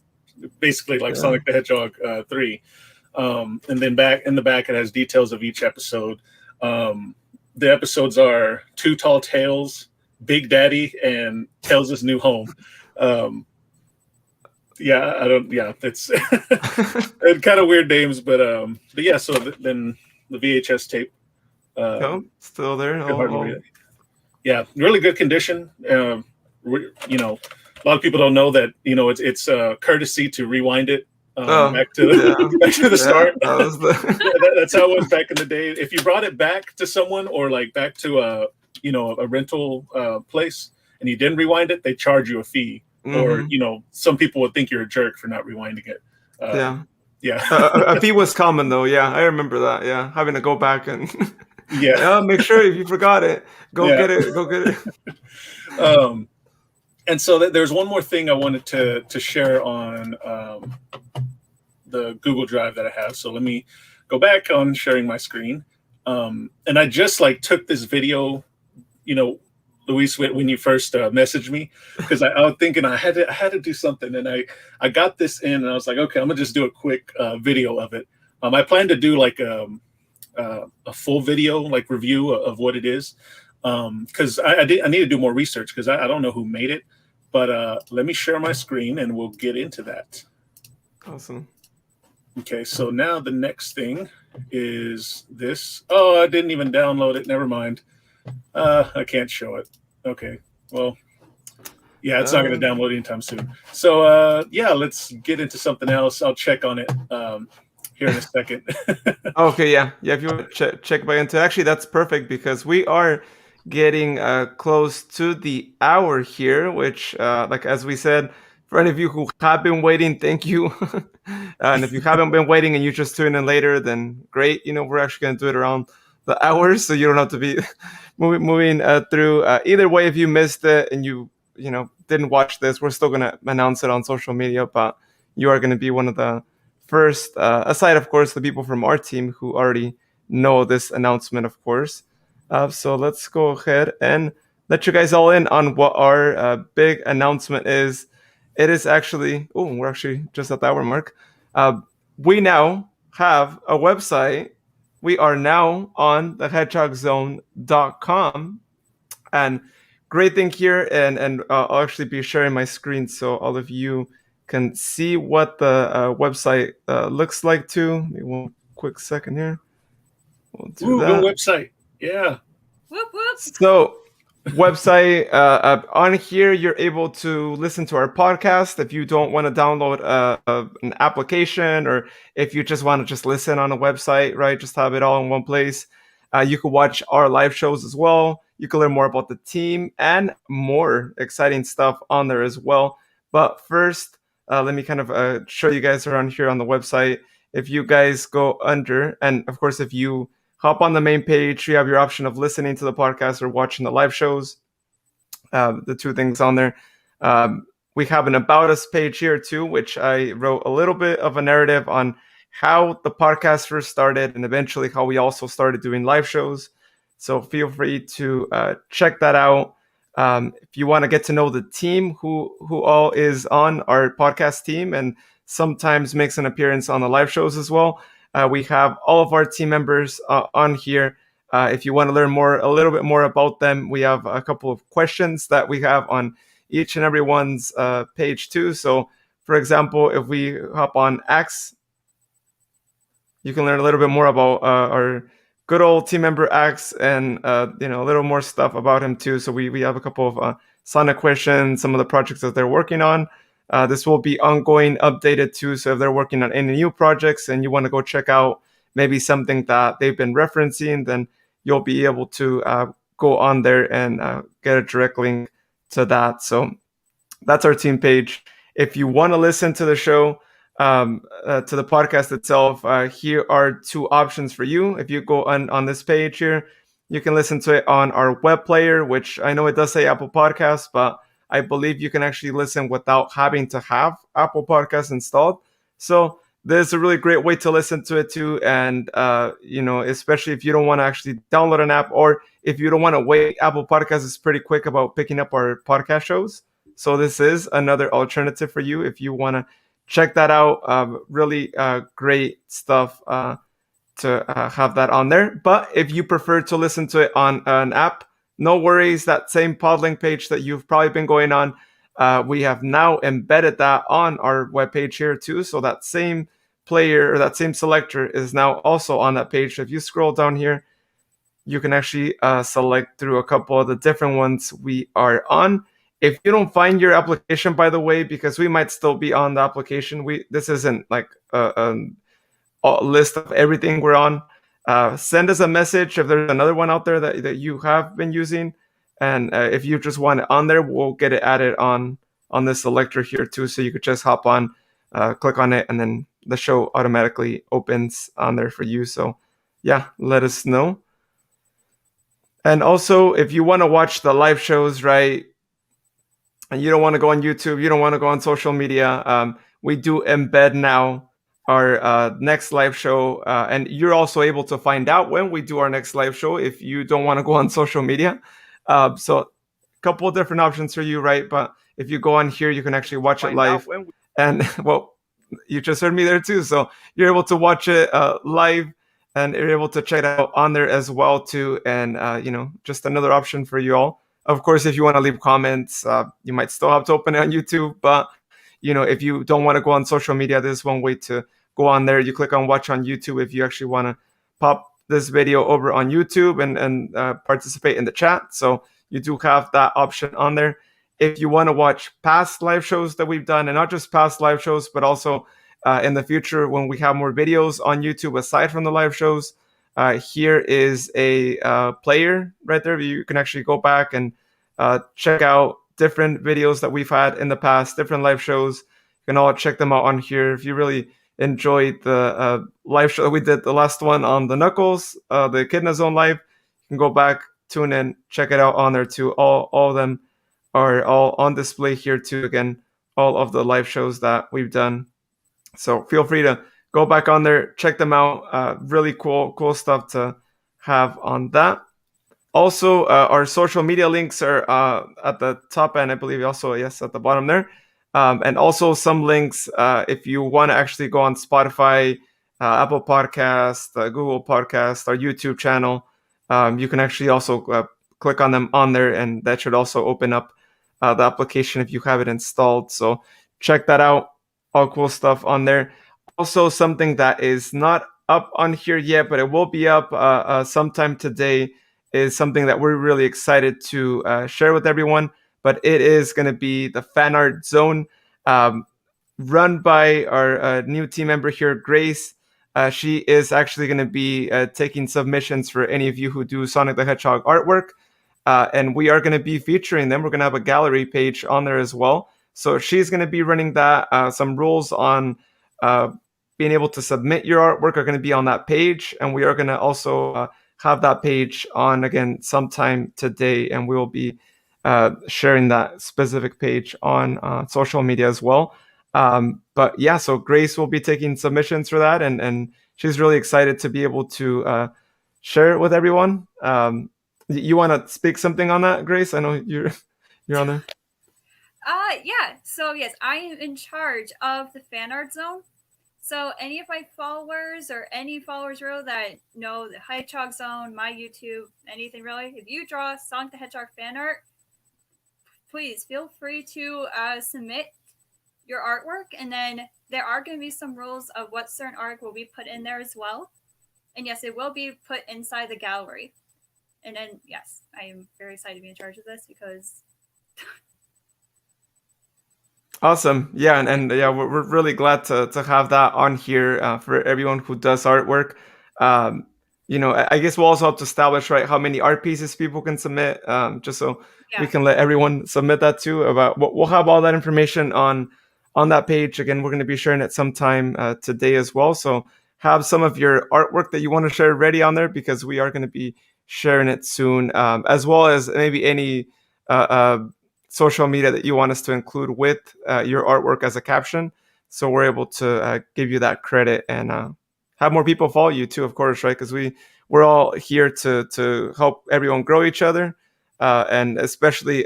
basically like Sonic the Hedgehog 3. And then back in the back, it has details of each episode. The episodes are Too Tall Tales, Big Daddy, and Tails' New Home. It's kind of weird names, but yeah. So then the VHS tape. Still there. Yeah, really good condition. A lot of people don't know that. It's courtesy to rewind it. Back to the start. That's how it was back in the day. If you brought it back to someone or like back to a rental place and you didn't rewind it, they charge you a fee. Mm-hmm. Or some people would think you're a jerk for not rewinding it. A fee was common though. Yeah, I remember that. Yeah, having to go back and make sure if you forgot it, get it. And so there's one more thing I wanted to share on the Google Drive that I have. So let me go back on sharing my screen. And I just took this video, Luis, when you first messaged me, because I was thinking I had to do something, and I got this in, and I was like, okay, I'm gonna just do a quick video of it. I plan to do a full video review of what it is, because I need to do more research because I don't know who made it. But let me share my screen and we'll get into that. Awesome. Okay, so now the next thing is this. Oh, I didn't even download it. Never mind. I can't show it. Okay. Well, yeah, it's not going to download anytime soon. So, yeah, let's get into something else. I'll check on it here in a second. Okay, yeah. If you want to check back into, actually, that's perfect because we are getting close to the hour here, which, like as we said, for any of you who have been waiting, thank you. And if you haven't been waiting and you just tune in later, then great. We're actually going to do it around the hours, so you don't have to be moving through. Either way, if you missed it and you didn't watch this, we're still going to announce it on social media, but you are going to be one of the first, aside, of course, the people from our team who already know this announcement, of course. So let's go ahead and let you guys all in on what our big announcement is. It is actually, we're actually just at the hour mark. We now have a website. We are now on the hedgehogzone.com. And great thing here, and I'll actually be sharing my screen so all of you can see what the website looks like too. Maybe one quick second here. We'll do that. Go website. Yeah. Whoop, whoop. So website on here, you're able to listen to our podcast. If you don't want to download an application, or if you just want to just listen on a website, right? Just have it all in one place. You can watch our live shows as well. You can learn more about the team and more exciting stuff on there as well. But first, let me kind of show you guys around here on the website. If you guys go under, and of course, if you hop on the main page, you have your option of listening to the podcast or watching the live shows. The two things on there. We have an About Us page here too, which I wrote a little bit of a narrative on how the podcast first started and eventually how we also started doing live shows. So feel free to check that out. If you want to get to know the team, who all is on our podcast team and sometimes makes an appearance on the live shows as well, we have all of our team members on here. If you want to learn a little bit more about them, we have a couple of questions that we have on each and everyone's page too. So, for example, if we hop on Axe, you can learn a little bit more about our good old team member Axe, and a little more stuff about him too. So we have a couple of Sonic questions, some of the projects that they're working on. This will be ongoing, updated too. So if they're working on any new projects and you want to go check out maybe something that they've been referencing, then you'll be able to go on there and get a direct link to that. So that's our team page. If you want to listen to the show, to the podcast itself, here are two options for you. If you go on this page here, you can listen to it on our web player, which I know it does say Apple Podcasts, but I believe you can actually listen without having to have Apple Podcasts installed. So there's a really great way to listen to it too. And, especially if you don't want to actually download an app, or if you don't want to wait, Apple Podcasts is pretty quick about picking up our podcast shows. So this is another alternative for you if you want to check that out. Really great stuff to have that on there. But if you prefer to listen to it on an app, no worries. That same Podlink page that you've probably been going on, we have now embedded that on our webpage here too. So that same player or that same selector is now also on that page. So if you scroll down here, you can actually select through a couple of the different ones we are on. If you don't find your application, by the way, because we might still be on the application, this isn't like a list of everything we're on. Send us a message if there's another one out there that you have been using, and if you just want it on there, we'll get it added on this selector here too. So you could just hop on, click on it, and then the show automatically opens on there for you. So yeah, let us know. And also, if you want to watch the live shows, right, and you don't want to go on YouTube, you don't want to go on social media, we do embed now our next live show. And you're also able to find out when we do our next live show if you don't want to go on social media. So a couple of different options for you, right? But if you go on here, you can actually watch it live. And well, you just heard me there too. So you're able to watch it live, and you're able to check it out on there as well too. And, just another option for you all. Of course, if you want to leave comments, you might still have to open it on YouTube. But, if you don't want to go on social media, there's one way to go on there. You click on watch on YouTube if you actually want to pop this video over on YouTube and participate in the chat. So you do have that option on there. If you want to watch past live shows that we've done, and not just past live shows, but also in the future when we have more videos on YouTube aside from the live shows, here is a player right there. You can actually go back and check out different videos that we've had in the past, different live shows. You can all check them out on here. If you really enjoyed the live show that we did, the last one on the Knuckles, the Echidna Zone live, you can go back, tune in, check it out on there too. All of them are all on display here too. Again, all of the live shows that we've done. So feel free to go back on there, check them out. Really cool stuff to have on that. Also, our social media links are at the top, and I believe also, yes, at the bottom there. And also some links if you want to actually go on Spotify, Apple Podcast, Google Podcast, our YouTube channel. You can actually also click on them on there, and that should also open up the application if you have it installed. So check that out. All cool stuff on there. Also, something that is not up on here yet, but it will be up sometime today, is something that we're really excited to share with everyone. But it is going to be the Fan Art Zone, run by our new team member here, Grace. She is actually going to be taking submissions for any of you who do Sonic the Hedgehog artwork. And we are going to be featuring them. We're going to have a gallery page on there as well. So she's going to be running that. Some rules on being able to submit your artwork are going to be on that page. And we are going to also have that page on again sometime today. And we will be sharing that specific page on social media as well. But yeah, so Grace will be taking submissions for that. And she's really excited to be able to share it with everyone. You want to speak something on that, Grace? I know you're on there. Yeah. So yes, I am in charge of the Fan Art Zone. So any of my followers or any followers really that know the Hedgehog Zone, my YouTube, anything really, if you draw Sonic the Hedgehog fan art, please feel free to submit your artwork. And then there are going to be some rules of what certain art will be put in there as well. And yes, it will be put inside the gallery. And then, yes, I am very excited to be in charge of this because... Awesome. Yeah, and yeah, we're really glad to have that on here for everyone who does artwork. I guess we'll also have to establish, right, how many art pieces people can submit, just so we can let everyone submit that too. We'll have all that information on that page. Again, we're going to be sharing it sometime today as well. So have some of your artwork that you want to share ready on there, because we are going to be sharing it soon, as well as maybe any social media that you want us to include with your artwork as a caption, so we're able to give you that credit and have more people follow you too, of course, right? Because we're all here to help everyone grow each other, and especially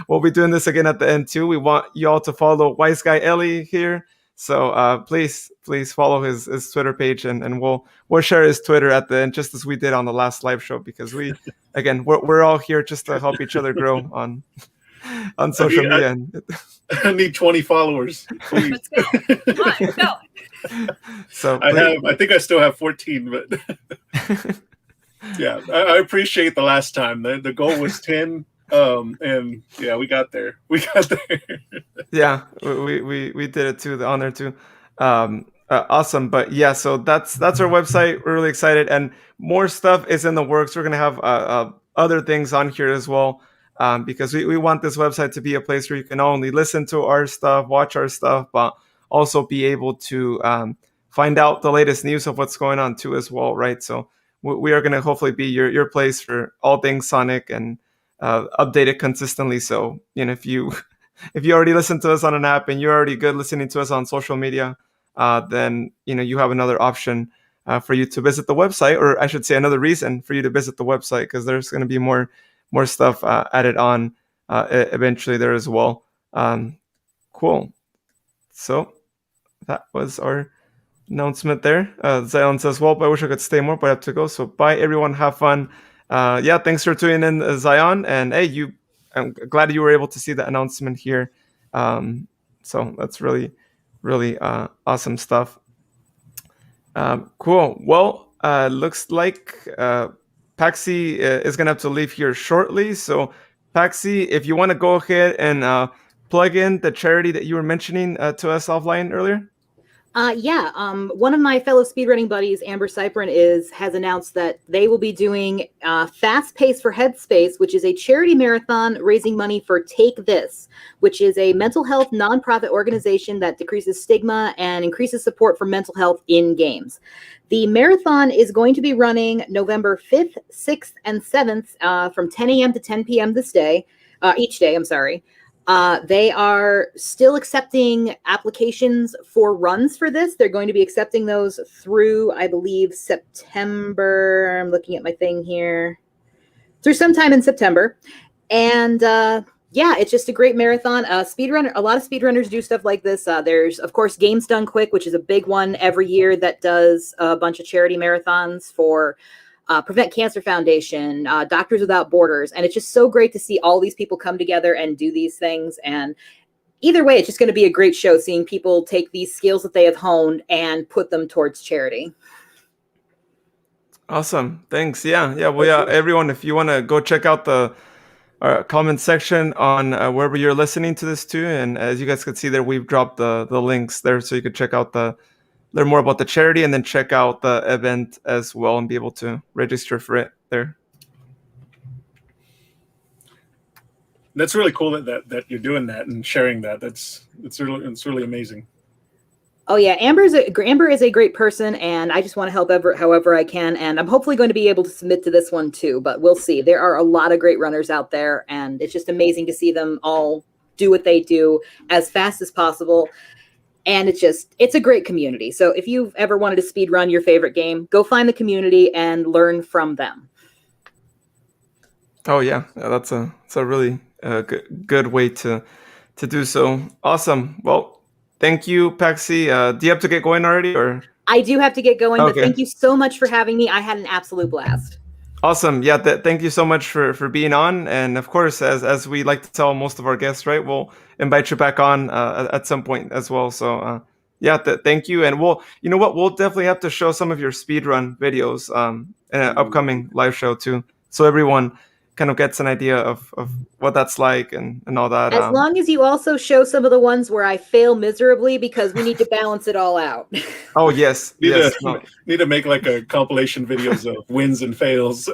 we'll be doing this again at the end too. We want you all to follow Wise Guy Ellie here, so please follow his Twitter page, and we'll share his Twitter at the end, just as we did on the last live show, because we're all here just to help each other grow on social media. I need 20 followers, please. Let's go. Come on, go. So I think I still have 14, but yeah, I appreciate the last time. The goal was 10, and yeah, we got there. Yeah, we did it too, on there too. Awesome. But yeah, so that's our website. We're really excited, and more stuff is in the works. We're gonna have other things on here as well. Because we want this website to be a place where you can not only listen to our stuff, watch our stuff, but also be able to find out the latest news of what's going on too as well, right? So we are going to hopefully be your place for all things Sonic, and update it consistently. So if you already listen to us on an app and you're already good listening to us on social media, then you have another option for you to visit the website, or I should say another reason for you to visit the website, because there's going to be more stuff added on eventually there as well. Cool. So that was our announcement there. Zion says, well, I wish I could stay more, but I have to go. So bye, everyone. Have fun. Yeah, thanks for tuning in, Zion. And hey, I'm glad you were able to see the announcement here. So that's really, really awesome stuff. Cool. Well, looks like Paxi is going to have to leave here shortly. So, Paxi, if you want to go ahead and plug in the charity that you were mentioning to us offline earlier. One of my fellow speedrunning buddies, Amber Cyprin, has announced that they will be doing Fast Pace for Headspace, which is a charity marathon raising money for Take This, which is a mental health nonprofit organization that decreases stigma and increases support for mental health in games. The marathon is going to be running November 5th, 6th, and 7th from 10 a.m. to 10 p.m. each day, I'm sorry. They are still accepting applications for runs for this. They're going to be accepting those through, I believe, September. I'm looking at my thing here. Through sometime in September. And it's just a great marathon. A lot of speedrunners do stuff like this. There's, of course, Games Done Quick, which is a big one every year that does a bunch of charity marathons for Prevent Cancer Foundation, Doctors Without Borders. And it's just so great to see all these people come together and do these things. And either way, it's just going to be a great show seeing people take these skills that they have honed and put them towards charity. Awesome. Thanks. Yeah. Everyone, if you want to go check out the comment section on wherever you're listening to this too. And as you guys can see there, we've dropped the links there so you can check out learn more about the charity and then check out the event as well and be able to register for it there. That's really cool that you're doing that and sharing that. It's really amazing. Oh yeah, Amber is a great person, and I just want to help however I can. And I'm hopefully going to be able to submit to this one too, but we'll see. There are a lot of great runners out there, and it's just amazing to see them all do what they do as fast as possible. And it's a great community. So if you've ever wanted to speed run your favorite game, go find the community and learn from them. Oh yeah, that's a really good way to do so. Awesome. Well, thank you, Paxi. Do you have to get going already, or? I do have to get going, but thank you so much for having me. I had an absolute blast. Awesome. Yeah, thank you so much for being on. And of course, as we like to tell most of our guests, right, we'll invite you back on at some point as well. So thank you. And you know what, we'll definitely have to show some of your speedrun videos in an upcoming live show too, so everyone kind of gets an idea of what that's like and all that. As long as you also show some of the ones where I fail miserably, because we need to balance it all out. Oh, yes. Need to make like a compilation videos of wins and fails.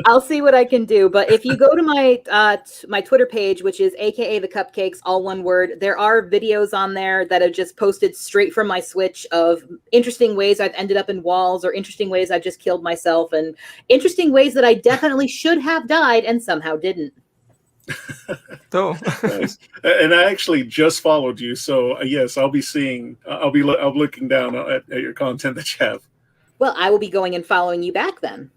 I'll see what I can do. But if you go to my Twitter page, which is AKA the Cupcakes, all one word, there are videos on there that are just posted straight from my Switch of interesting ways I've ended up in walls, or interesting ways I've just killed myself, and interesting ways that I definitely should have died and somehow didn't. Nice. And I actually just followed you, so yes, I'll be looking down at your content that you have. Well, I will be going and following you back then.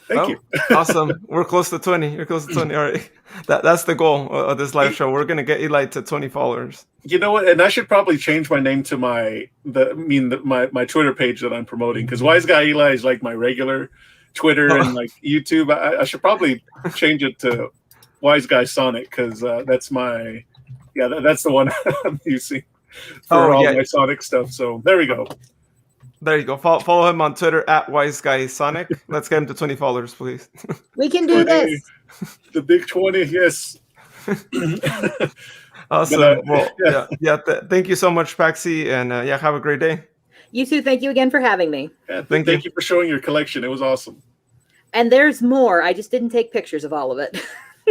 Thank you. Awesome. We're close to 20. You're close to 20. All right. That's the goal of this live show. We're gonna get Eli to 20 followers. You know what? And I should probably change my name to my Twitter page that I'm promoting, because Wise Guy Eli is like my regular Twitter and like YouTube. I should probably change it to Wise Guy Sonic, because that's the one I'm using for all my Sonic stuff. So there we go. There you go. Follow him on Twitter at Wise Guy Sonic. Let's get him to 20 followers, please. We can do this. The big 20, yes. Awesome. Thank you so much, Paxi, and have a great day. You too. Thank you again for having me. Yeah, thank you for showing your collection. It was awesome. And there's more. I just didn't take pictures of all of it.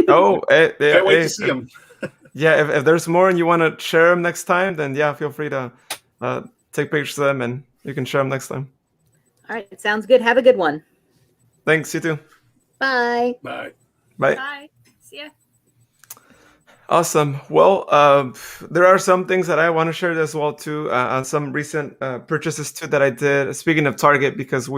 Can't wait to see them. Yeah, if there's more and you want to share them next time, then feel free to take pictures of them and you can share them next time. All right. Sounds good. Have a good one. Thanks. You too. Bye. Bye. Bye. Bye. See ya. Awesome. Well, there are some things that I want to share as well too. Some recent purchases too that I did. Speaking of Target, because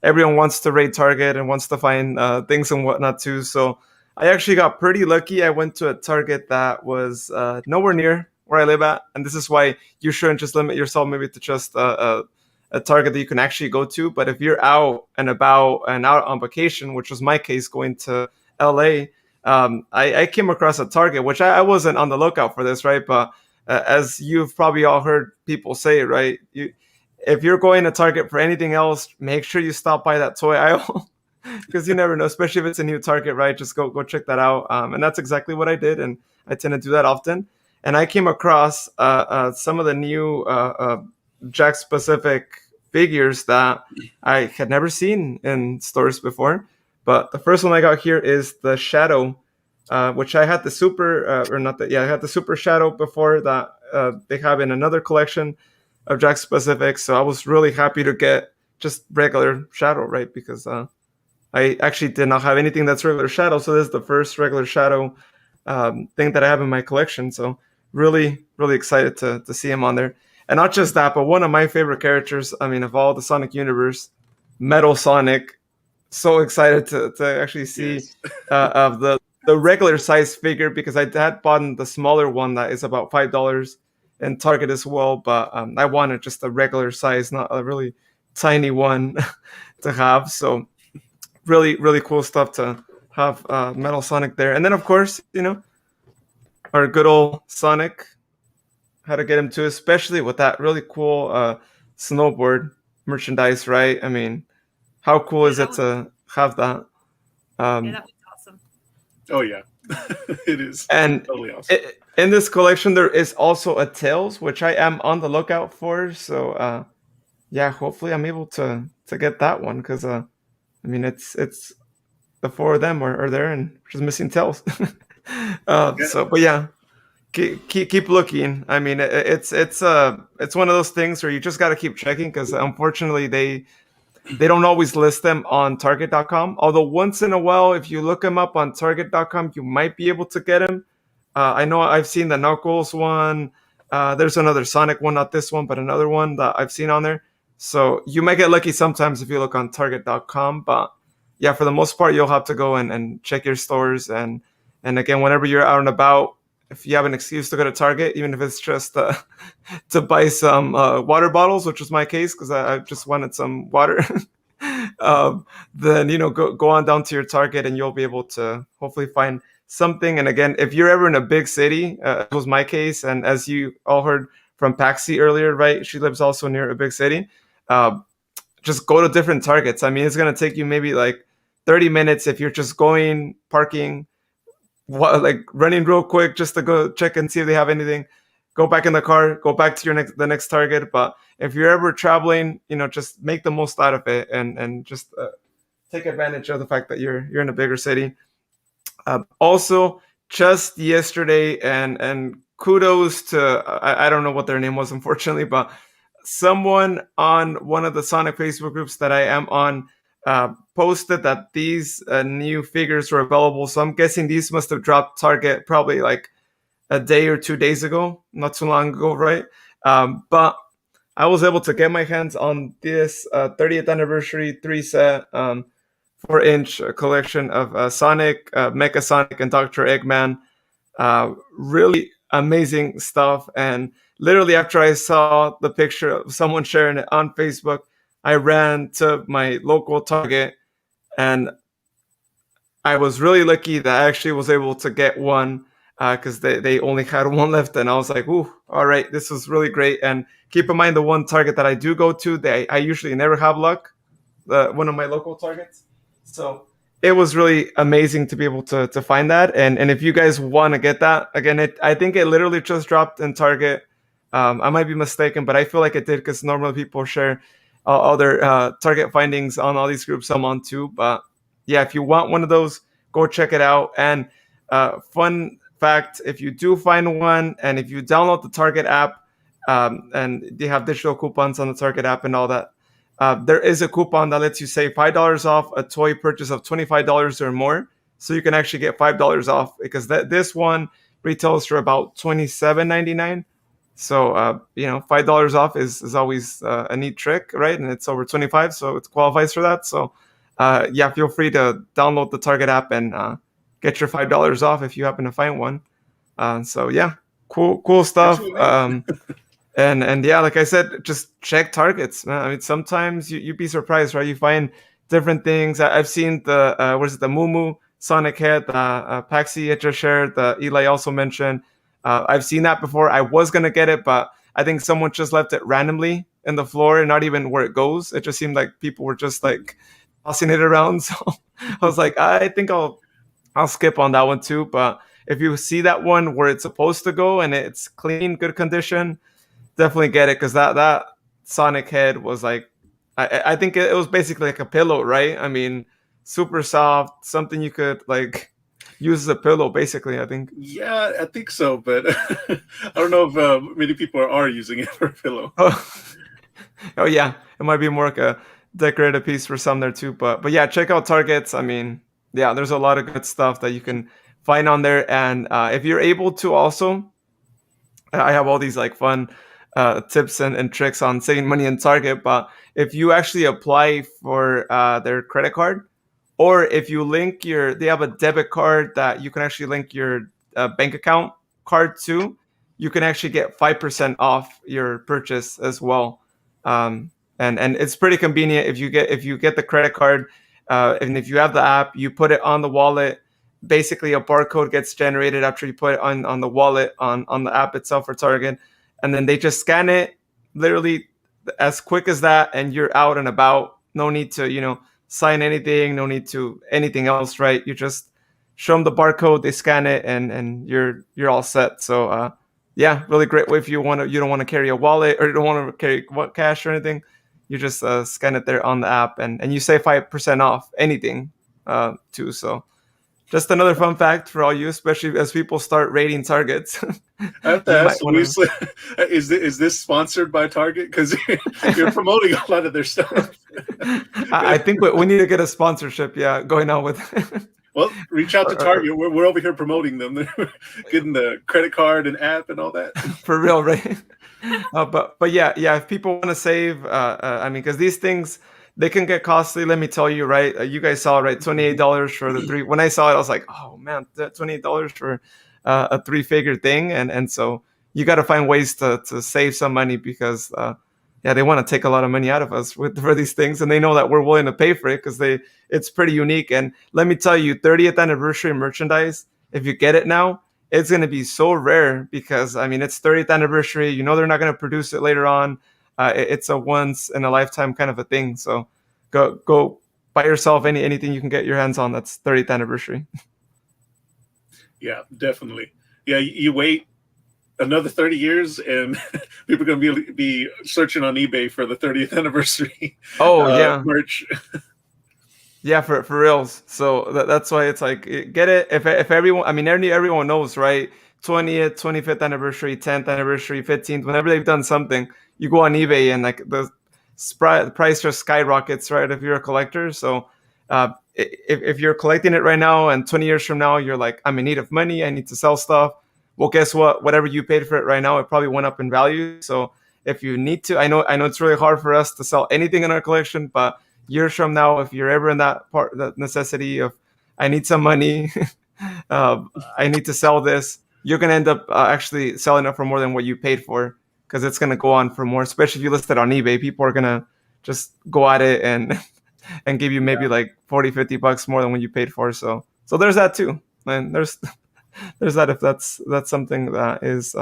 everyone wants to raid Target and wants to find things and whatnot too. So I actually got pretty lucky. I went to a Target that was nowhere near where I live at, and this is why you shouldn't just limit yourself maybe to just a Target that you can actually go to. But if you're out and about and out on vacation, which was my case going to LA. I came across a Target, which I wasn't on the lookout for this, right? But as you've probably all heard people say, right, if you're going to Target for anything else, make sure you stop by that toy aisle because you never know, especially if it's a new Target, right? Just go check that out. And that's exactly what I did, and I tend to do that often. And I came across some of the new Jack Specific figures that I had never seen in stores before. But the first one I got here is the Shadow, which I had the Super, I had the Super Shadow before that they have in another collection of Jack Specific. So I was really happy to get just regular Shadow, right? Because I actually did not have anything that's regular Shadow. So this is the first regular Shadow thing that I have in my collection. So really, really excited to see him on there. And not just that, but one of my favorite characters, I mean, of all the Sonic universe, Metal Sonic. So excited to actually see of the regular size figure, because I had bought the smaller one that is about $5 in Target as well. But I wanted just a regular size, not a really tiny one to have. So really, really cool stuff to have Metal Sonic there. And then, of course, our good old Sonic, how to get him too, especially with that really cool snowboard merchandise, right? I mean, how cool is it to have that? That was awesome. Oh yeah, it is. And totally awesome. In this collection, there is also a Tails, which I am on the lookout for. So hopefully I'm able to get that one, because I mean, it's the four of them are there, and we're just missing Tails. So, but yeah. Keep looking. I mean, it's one of those things where you just got to keep checking, because unfortunately they don't always list them on Target.com. Although once in a while, if you look them up on Target.com, you might be able to get them. I know I've seen the Knuckles one. There's another Sonic one, not this one, but another one that I've seen on there. So you might get lucky sometimes if you look on Target.com. But yeah, for the most part, you'll have to go and check your stores. And again, whenever you're out and about, if you have an excuse to go to Target, even if it's just to buy some water bottles, which was my case because I just wanted some water, then go on down to your Target and you'll be able to hopefully find something. And again, if you're ever in a big city, it was my case, and as you all heard from Paxi earlier, right? She lives also near a big city. Just go to different Targets. I mean, it's gonna take you maybe like 30 minutes if you're just going, parking, running real quick just to go check and see if they have anything, go back in the car, go back to the next Target. But if you're ever traveling, just make the most out of it and just take advantage of the fact that you're in a bigger city. Also, just yesterday, and kudos to I don't know what their name was, unfortunately, but someone on one of the Sonic Facebook groups that I am on posted that these new figures were available. So I'm guessing these must have dropped Target probably like a day or 2 days ago, not too long ago, right? But I was able to get my hands on this 30th anniversary 3-set 4-inch collection of Sonic, Mecha Sonic, and Dr. Eggman. Really amazing stuff. And literally after I saw the picture of someone sharing it on Facebook, I ran to my local Target, and I was really lucky that I actually was able to get one because they only had one left. And I was like, ooh, all right, this was really great. And keep in mind, the one Target that I do go to, I usually never have luck, one of my local Targets. So it was really amazing to be able to find that. And if you guys want to get that, again, I think it literally just dropped in Target. I might be mistaken, but I feel like it did, because normally people share all their Target findings on all these groups I'm on too. But yeah, if you want one of those, go check it out. And fun fact, if you do find one, and if you download the Target app, and they have digital coupons on the Target app and all that, there is a coupon that lets you save $5 off a toy purchase of $25 or more. So you can actually get $5 off, because this one retails for about $27.99. So, $5 off is always a neat trick, right? And it's over 25, so it qualifies for that. So, feel free to download the Target app and get your $5 off if you happen to find one. Cool stuff. And yeah, like I said, just check Targets, man. I mean, sometimes you'd be surprised, right? You find different things. I've seen the Moo Sonic head, Paxi had just shared, the Eli also mentioned. I've seen that before. I was going to get it, but I think someone just left it randomly in the floor and not even where it goes. It just seemed like people were just like tossing it around. So I was like, I think I'll skip on that one too. But if you see that one where it's supposed to go and it's clean, good condition, definitely get it, because that Sonic head was like, I think it was basically like a pillow, right? I mean, super soft, something you could like use as a pillow, basically, I think. Yeah, I think so, but I don't know if many people are using it for a pillow. Oh yeah, it might be more like a decorative piece for some there too. But yeah, check out Targets. I mean, yeah, there's a lot of good stuff that you can find on there. And if you're able to also, I have all these like fun tips and tricks on saving money in Target. But if you actually apply for their credit card, or if you link they have a debit card that you can actually link your bank account card to, you can actually get 5% off your purchase as well. And it's pretty convenient if you get the credit card, and if you have the app, you put it on the wallet. Basically, a barcode gets generated after you put it on the wallet on the app itself for Target, and then they just scan it, literally as quick as that, and you're out and about. No need to sign anything, no need to anything else, right? You just show them the barcode, they scan it, and you're all set. So yeah, really great way if you don't want to carry a wallet or you don't want to carry cash or anything. You just scan it there on the app, and you save 5% off anything too. So just another fun fact for all you, especially as people start rating Targets. I have to ask, Luis, is this sponsored by Target? Because you're promoting a lot of their stuff. I think we need to get a sponsorship, going on with. Well, reach out to Target. We're over here promoting them. They're getting the credit card and app and all that. For real, right? But yeah, if people want to save, I mean, because these things, they can get costly. Let me tell you, right? You guys saw, right? $28 for the 3. When I saw it, I was like, oh man, $28 for a 3-figure thing, and so you got to find ways to save some money, because they want to take a lot of money out of us for these things, and they know that we're willing to pay for it because it's pretty unique. And let me tell you, 30th anniversary merchandise, if you get it now, it's going to be so rare, because I mean, it's 30th anniversary. They're not going to produce it later on. It's a once in a lifetime kind of a thing. So go buy yourself anything you can get your hands on that's 30th anniversary. Yeah, definitely. Yeah, you wait another 30 years and people are going to be searching on eBay for the 30th anniversary merch. Yeah, for reals. So that's why it's like, get it. If everyone, I mean, everyone knows, right? 20th, 25th anniversary, 10th anniversary, 15th, whenever they've done something, you go on eBay and like the price just skyrockets, right? If you're a collector. So if you're collecting it right now and 20 years from now, you're like, I'm in need of money, I need to sell stuff. Well, guess what? Whatever you paid for it right now, it probably went up in value. So if you need to, I know it's really hard for us to sell anything in our collection, but years from now, if you're ever in that necessity of, I need some money, I need to sell this, you're going to end up actually selling it for more than what you paid for, because it's going to go on for more, especially if you list it on eBay. People are going to just go at it and give you maybe like $40-$50 more than what you paid for. So there's that too. And there's that, if that's something that is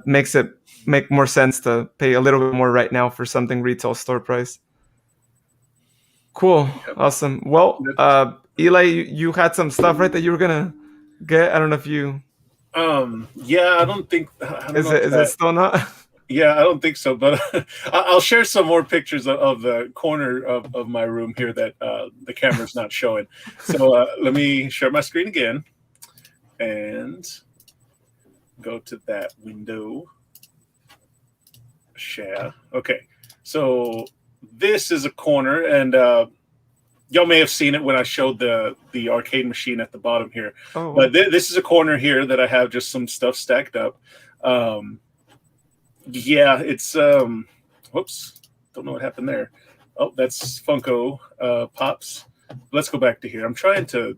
makes it make more sense to pay a little bit more right now for something retail store price. Cool. Yep. Awesome. Well, Eli, you had some stuff, right, that you were gonna get? I don't know if you. Yeah, I don't think. Is it still not? Yeah, I don't think so. But I'll share some more pictures of the corner of my room here that the camera's not showing. So let me share my screen again and go to that window. Share. Okay. So this is a corner, and y'all may have seen it when I showed the arcade machine at the bottom here. Oh. But this is a corner here that I have just some stuff stacked up. Yeah, it's whoops, don't know what happened there. Oh, that's Funko Pops. Let's go back to here. I'm trying to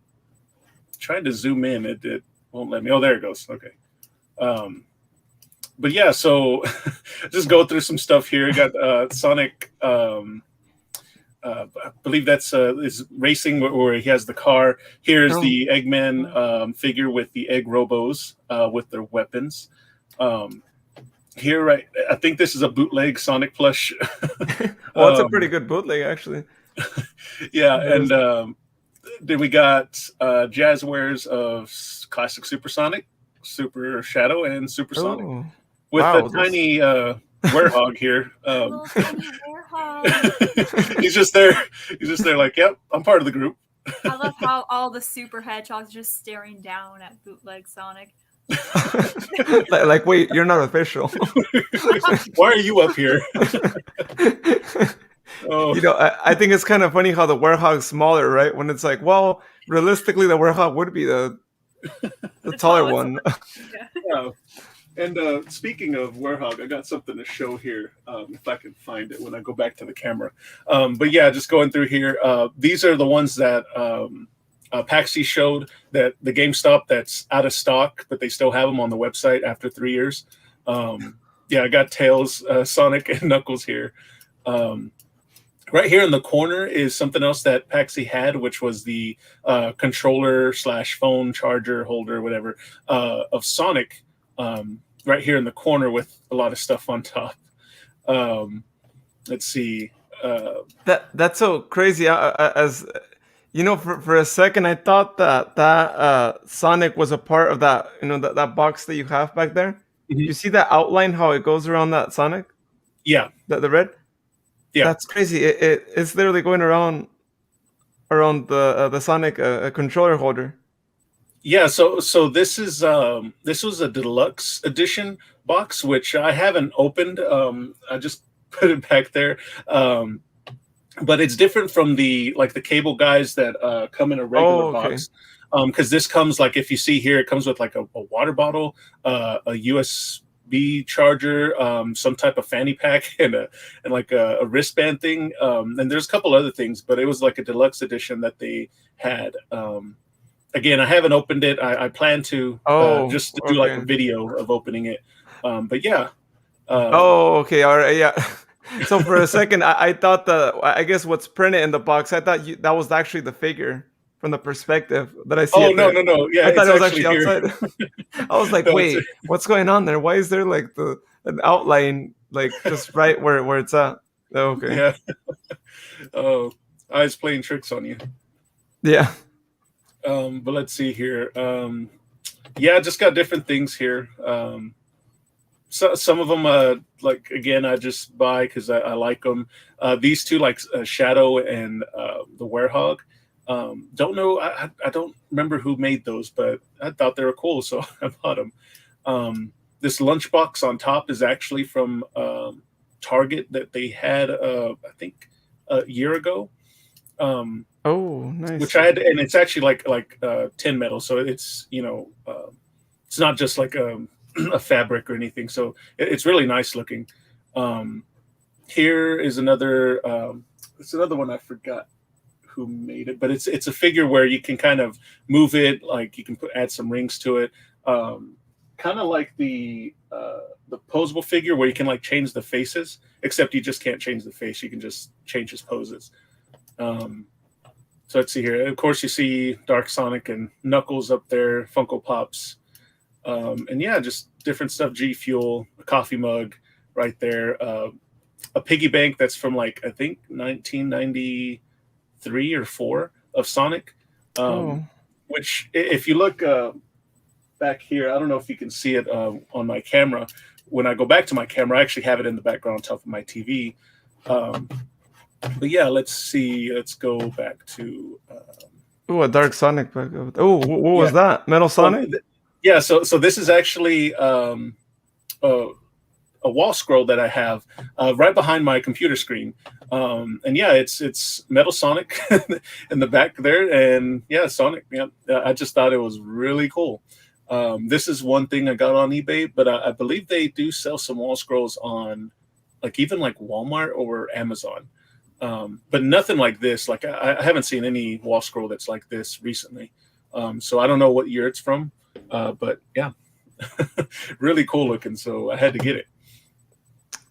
zoom in. It won't let me. Oh, there it goes. Okay. But yeah, so just go through some stuff here. You got Sonic. I believe that's is racing where he has the car. Here's the Eggman figure with the Egg Robos with their weapons. here, right? I think this is a bootleg Sonic plush. Well, it's a pretty good bootleg, actually. Yeah, and then we got Jazzwares of classic Supersonic, Super Shadow, and Supersonic Oh, with wow, a tiny werehog here. Little tiny werehog. He's just there. He's just there, like, yep, I'm part of the group. I love how all the Super Hedgehogs are just staring down at bootleg Sonic. like, wait, you're not official. Why are you up here? You know, I think it's kind of funny how the werehog's smaller, right? When it's like, well, realistically, the werehog would be the taller one. Yeah. And speaking of werehog, I got something to show here, if I can find it when I go back to the camera. But yeah, just going through here. These are the ones that Paxi showed that the GameStop that's out of stock, but they still have them on the website after 3 years. Yeah, I got Tails, Sonic, and Knuckles here. Right here in the corner is something else that Paxi had, which was the controller / phone charger holder, whatever, of Sonic. Right here in the corner with a lot of stuff on top. Let's see. That's so crazy. As you know, for a second, I thought that Sonic was a part of that. You know, that box that you have back there. Mm-hmm. You see that outline, how it goes around that Sonic? Yeah. The red. Yeah. That's crazy. It's literally going around the Sonic controller holder. Yeah, so this is this was a deluxe edition box, which I haven't opened. I just put it back there. But it's different from the cable guys that come in a regular box. Because this comes, like, if you see here, it comes with like a water bottle, a USB charger, some type of fanny pack, and like a wristband thing. And there's a couple other things, but it was like a deluxe edition that they had. Again, I haven't opened it. I plan to just to do like a video of opening it. But yeah. Okay. All right. Yeah. So for a second, I thought I guess what's printed in the box, I thought that was actually the figure from the perspective that I see. Oh, no. Yeah, I thought it was actually here. outside. I was like, wait, what's going on there? Why is there like an outline, like just right where it's at? Okay. Yeah. Oh, I was playing tricks on you. Yeah. But let's see here. Yeah, I just got different things here. So some of them, like, again, I just buy because I like them. These two, like Shadow and the Werehog. Don't know. I don't remember who made those, but I thought they were cool, so I bought them. This lunchbox on top is actually from Target that they had, I think, a year ago. Oh, nice. Which I had, and it's actually like tin metal, so it's it's not just like a fabric or anything. So it's really nice looking. Here is another. It's another one I forgot who made it, but it's a figure where you can kind of move it, like you can add some rings to it, kind of like the posable figure where you can like change the faces, except you just can't change the face. You can just change his poses. So let's see here. Of course, you see Dark Sonic and Knuckles up there, Funko Pops. And yeah, just different stuff. G Fuel, a coffee mug right there. A piggy bank that's from like, I think 1993 or 4 of Sonic. Which if you look back here, I don't know if you can see it on my camera. When I go back to my camera, I actually have it in the background on top of my TV. But yeah, let's see. Let's go back to. A Dark Sonic. Oh, what was that? Metal Sonic? Yeah. So this is actually a wall scroll that I have right behind my computer screen. And yeah, it's Metal Sonic in the back there, and yeah, Sonic. Yeah, I just thought it was really cool. This is one thing I got on eBay, but I believe they do sell some wall scrolls on, like, even like Walmart or Amazon. But nothing like this. Like I haven't seen any wall scroll that's like this recently. So I don't know what year it's from, but yeah, really cool looking. So I had to get it.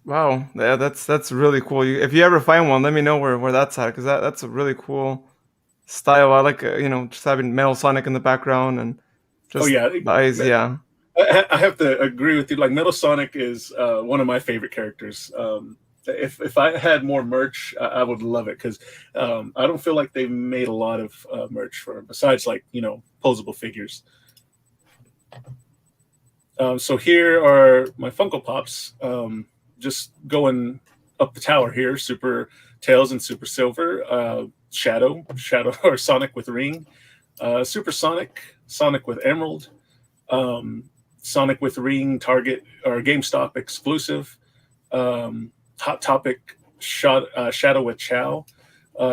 Wow, yeah, that's really cool. If you ever find one, let me know where that's at, because that's a really cool style. I like just having Metal Sonic in the background and just the eyes. Yeah, I have to agree with you. Like Metal Sonic is one of my favorite characters. If I had more merch, I would love it because I don't feel like they've made a lot of merch for him besides like posable figures. So here are my Funko Pops. Just going up the tower here: Super Tails and Super Silver, Shadow or Sonic with Ring, Super Sonic, Sonic with Emerald. Sonic with Ring, Target or GameStop exclusive. Hot Topic, Shadow with Chow,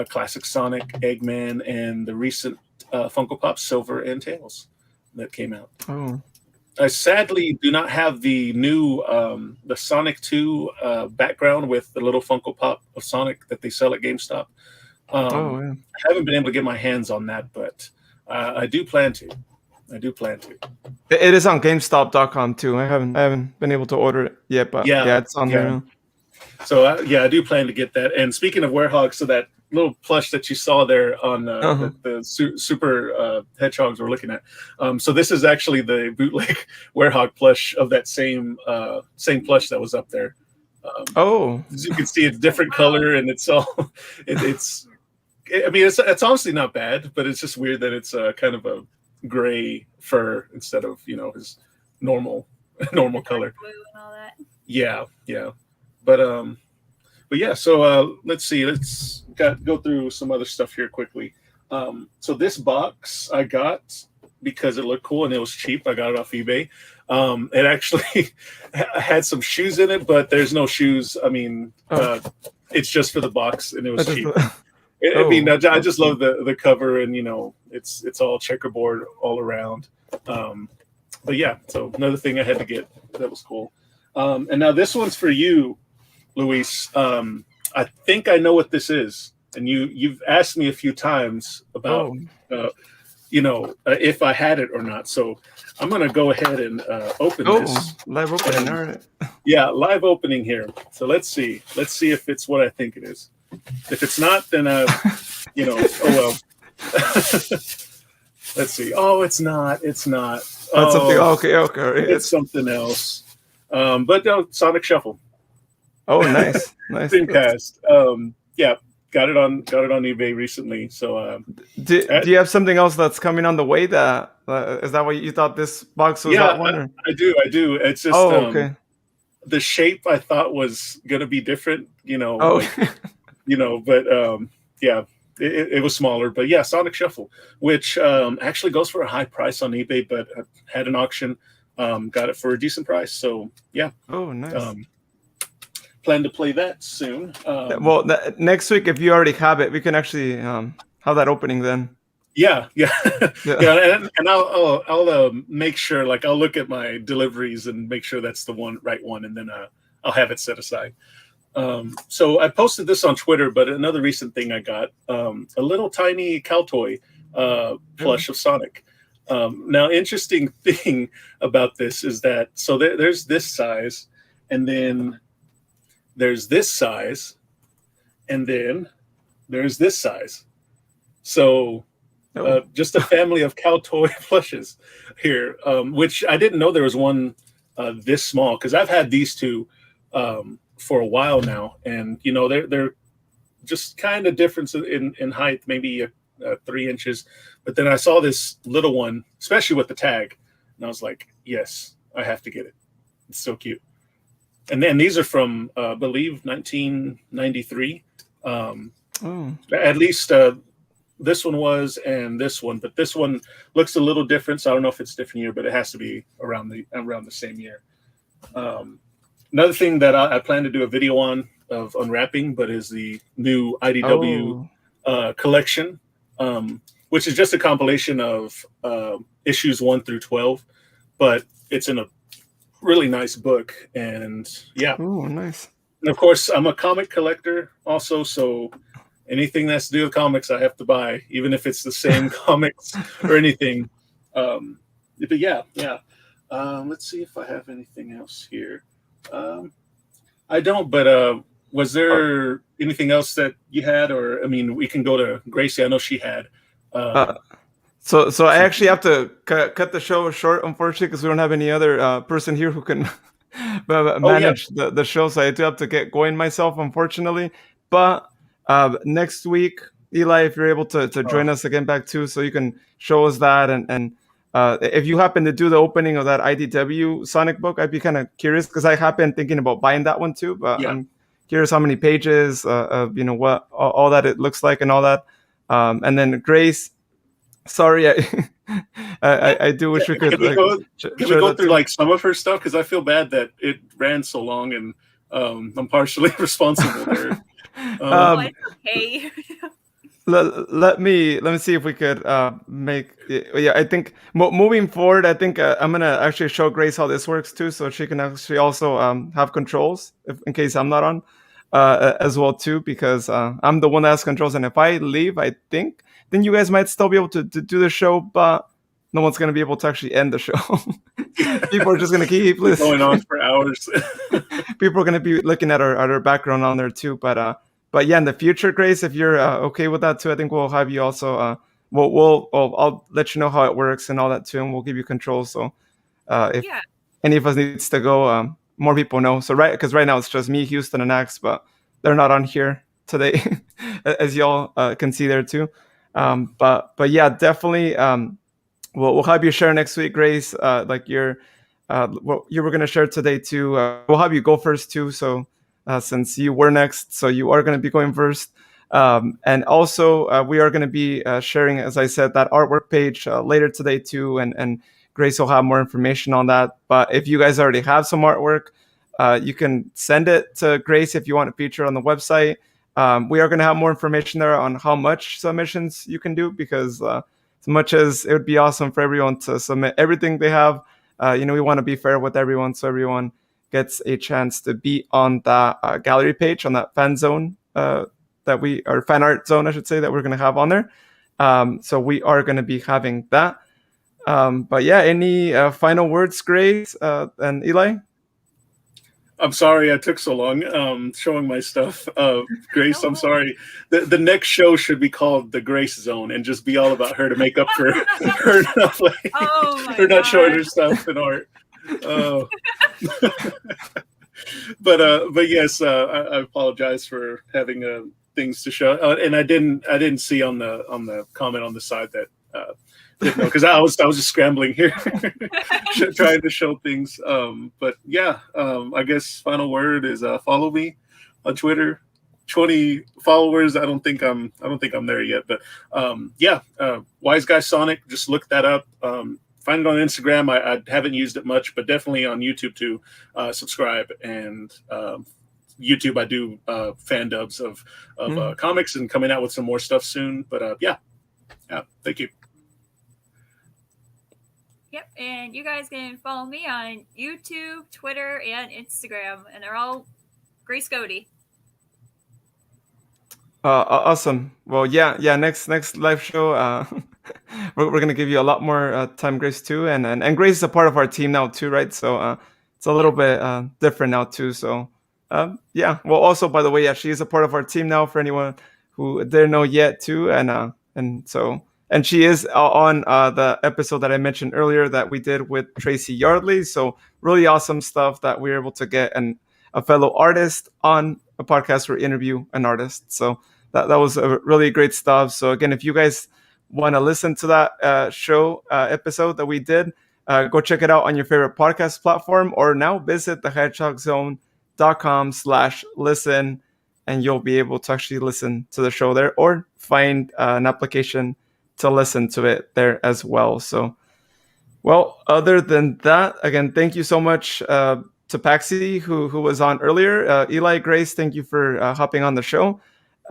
Classic Sonic, Eggman, and the recent Funko Pop Silver and Tails that came out. Oh. I sadly do not have the new the Sonic 2 background with the little Funko Pop of Sonic that they sell at GameStop. Yeah. I haven't been able to get my hands on that, but I do plan to. It is on GameStop.com too. I haven't been able to order it yet, but yeah it's on there now. So I do plan to get that. And speaking of Werehog, so that little plush that you saw there on the Super Hedgehogs we're looking at. So this is actually the bootleg Werehog plush of that same plush that was up there. As you can see, it's different color, and it's all it's. I mean, it's honestly not bad, but it's just weird that it's kind of a gray fur instead of his normal color. Blue and all that. Yeah. But yeah, so let's see. Let's go through some other stuff here quickly. So this box I got because it looked cool and it was cheap. I got it off eBay. It actually had some shoes in it, but there's no shoes. I mean, it's just for the box, and it was cheap. I mean, I just love the cover, and it's all checkerboard all around. But yeah, so another thing I had to get that was cool. And now this one's for you, Luis. I think I know what this is, and you've asked me a few times about if I had it or not. So I'm gonna go ahead and open this. Live opening, all right. Yeah, live opening here. So let's see if it's what I think it is. If it's not, then oh well. Let's see. Oh, it's not. It's not. That's something. Okay. It's something else. But no, Sonic Shuffle. Oh, nice. Dreamcast. Yeah, got it on eBay recently. So do you have something else that's coming on the way? That is that what you thought this box was? Yeah, that one, I do. It's just okay. The shape I thought was gonna be different. But yeah. It was smaller, but yeah, Sonic Shuffle, which actually goes for a high price on eBay, but I had an auction, got it for a decent price. So yeah. Oh, nice. Plan to play that soon. Well, next week, if you already have it, we can actually have that opening then. Yeah. And I'll make sure, like, I'll look at my deliveries and make sure that's the right one, and then I'll have it set aside. So I posted this on Twitter, but another recent thing I got, a little tiny cow toy plush of Sonic. Now, interesting thing about this is that, so there's this size, and then there's this size, and then there's this size. So just a family of cow toy plushes here, which I didn't know there was one this small, because I've had these two for a while now, and they're just kind of different in height, maybe 3 inches. But then I saw this little one, especially with the tag, and I was like, yes, I have to get it. It's so cute. And then these are from I believe 1993. At least this one was, and this one, but this one looks a little different, so I don't know if it's a different year, but it has to be around the same year. Another thing that I plan to do a video on of unwrapping, but is the new IDW collection, which is just a compilation of issues 1 through 12, but it's in a really nice book. And yeah. Oh, nice. And of course, I'm a comic collector also, so anything that's to do with comics, I have to buy, even if it's the same comics or anything. But yeah. Let's see if I have anything else here. I don't, but was there anything else that you had? Or, I mean, we can go to Gracie. I know she had. So I actually have to cut the show short, unfortunately, because we don't have any other person here who can manage the show. So I do have to get going myself, unfortunately. But next week, Eli, if you're able to join us again back too, so you can show us that, and if you happen to do the opening of that IDW Sonic book, I'd be kind of curious because I have been thinking about buying that one too. But I'm curious how many pages, what all that it looks like and all that. And then Grace. Sorry, I do wish we could. Can we go through like some of her stuff? Because I feel bad that it ran so long, and I'm partially responsible there. It's okay. let me see if we could make. Yeah, I think moving forward, I think I'm gonna actually show Grace how this works too, so she can actually also have controls in case I'm not on as well too, because I'm the one that has controls, and if I leave, I think then you guys might still be able to do the show, but no one's going to be able to actually end the show. People are just going to keep listening. Going on for hours. People are going to be looking at our background on there too. But yeah, in the future, Grace, if you're okay with that too, I think we'll have you also. I'll let you know how it works and all that too, and we'll give you control. So if any of us needs to go, more people know. So because right now it's just me, Houston, and Axe, but they're not on here today, as y'all can see there too. But yeah, definitely. We'll have you share next week, Grace. Like what you were going to share today too. We'll have you go first too. So since you were next, so you are going to be going first. And also we are going to be sharing, as I said, that artwork page later today too. And Grace will have more information on that. But if you guys already have some artwork, you can send it to Grace if you want to feature on the website. We are going to have more information there on how much submissions you can do, because as much as it would be awesome for everyone to submit everything they have, we want to be fair with everyone, so everyone gets a chance to be on that gallery page, on that fan zone or fan art zone, I should say, that we're going to have on there. So we are going to be having that. But yeah, any final words, Grace and Eli? I'm sorry I took so long showing my stuff. Grace, I'm sorry. The next show should be called The Grace Zone and just be all about her to make up for her not showing her stuff in art. But yes, I apologize for having things to show. And I didn't see on the comment on the side that because I was just scrambling here trying to show things. But yeah, I guess final word is follow me on Twitter. 20 followers. I don't think I'm there yet, but Wise Guy Sonic, just look that up. Find it on Instagram. I haven't used it much, but definitely on YouTube to subscribe. And YouTube, I do fan dubs of comics and coming out with some more stuff soon. But yeah, thank you. Yep, and you guys can follow me on YouTube, Twitter, and Instagram, and they're all Grace Cody. Awesome. Well, yeah. Next live show, we're gonna give you a lot more time, Grace too, and Grace is a part of our team now too, right? So it's a little bit different now too. So yeah. Well, also by the way, she is a part of our team now. For anyone who didn't know yet too, and she is on the episode that I mentioned earlier that we did with Tracy Yardley. So really awesome stuff that we were able to get a fellow artist on a podcast where we interview an artist. So that was a really great stuff. So again, if you guys want to listen to that show episode that we did, go check it out on your favorite podcast platform, or now visit thehedgehogzone.com/listen, and you'll be able to actually listen to the show there, or find an application to listen to it there as well. So, well, other than that, again, thank you so much to Paxi, who was on earlier. Eli, Grace, thank you for hopping on the show.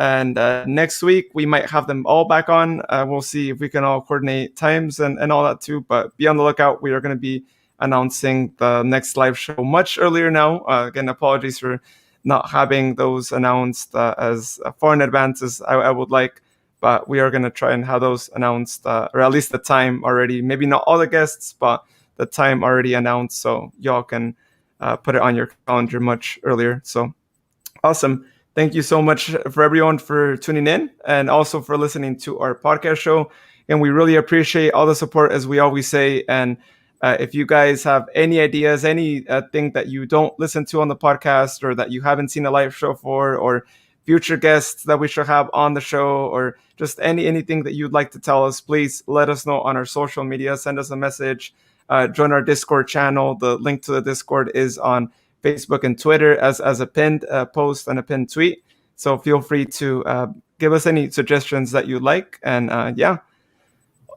And next week, we might have them all back on. We'll see if we can all coordinate times and all that too. But be on the lookout. We are going to be announcing the next live show much earlier now. Again, apologies for not having those announced as far in advance as I would like. But we are going to try and have those announced, or at least the time already. Maybe not all the guests, but the time already announced, so y'all can put it on your calendar much earlier. So awesome. Thank you so much for everyone for tuning in, and also for listening to our podcast show. and we really appreciate all the support, as we always say. And if you guys have any ideas, any thing that you don't listen to on the podcast, or that you haven't seen a live show for, or future guests that we should have on the show, or just anything that you'd like to tell us, please let us know on our social media. Send us a message. Join our Discord channel. The link to the Discord is on Facebook and Twitter as a pinned post and a pinned tweet. So feel free to give us any suggestions that you like. And yeah.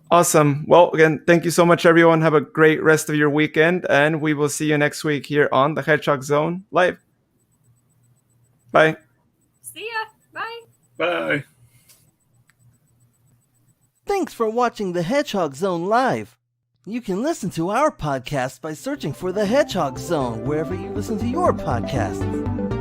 Awesome. Well, again, thank you so much, everyone. Have a great rest of your weekend, and we will see you next week here on the Hedgehog Zone Live. Bye. See ya. Bye. Bye. Thanks for watching the Hedgehog Zone Live. You can listen to our podcast by searching for the Hedgehog Zone wherever you listen to your podcasts.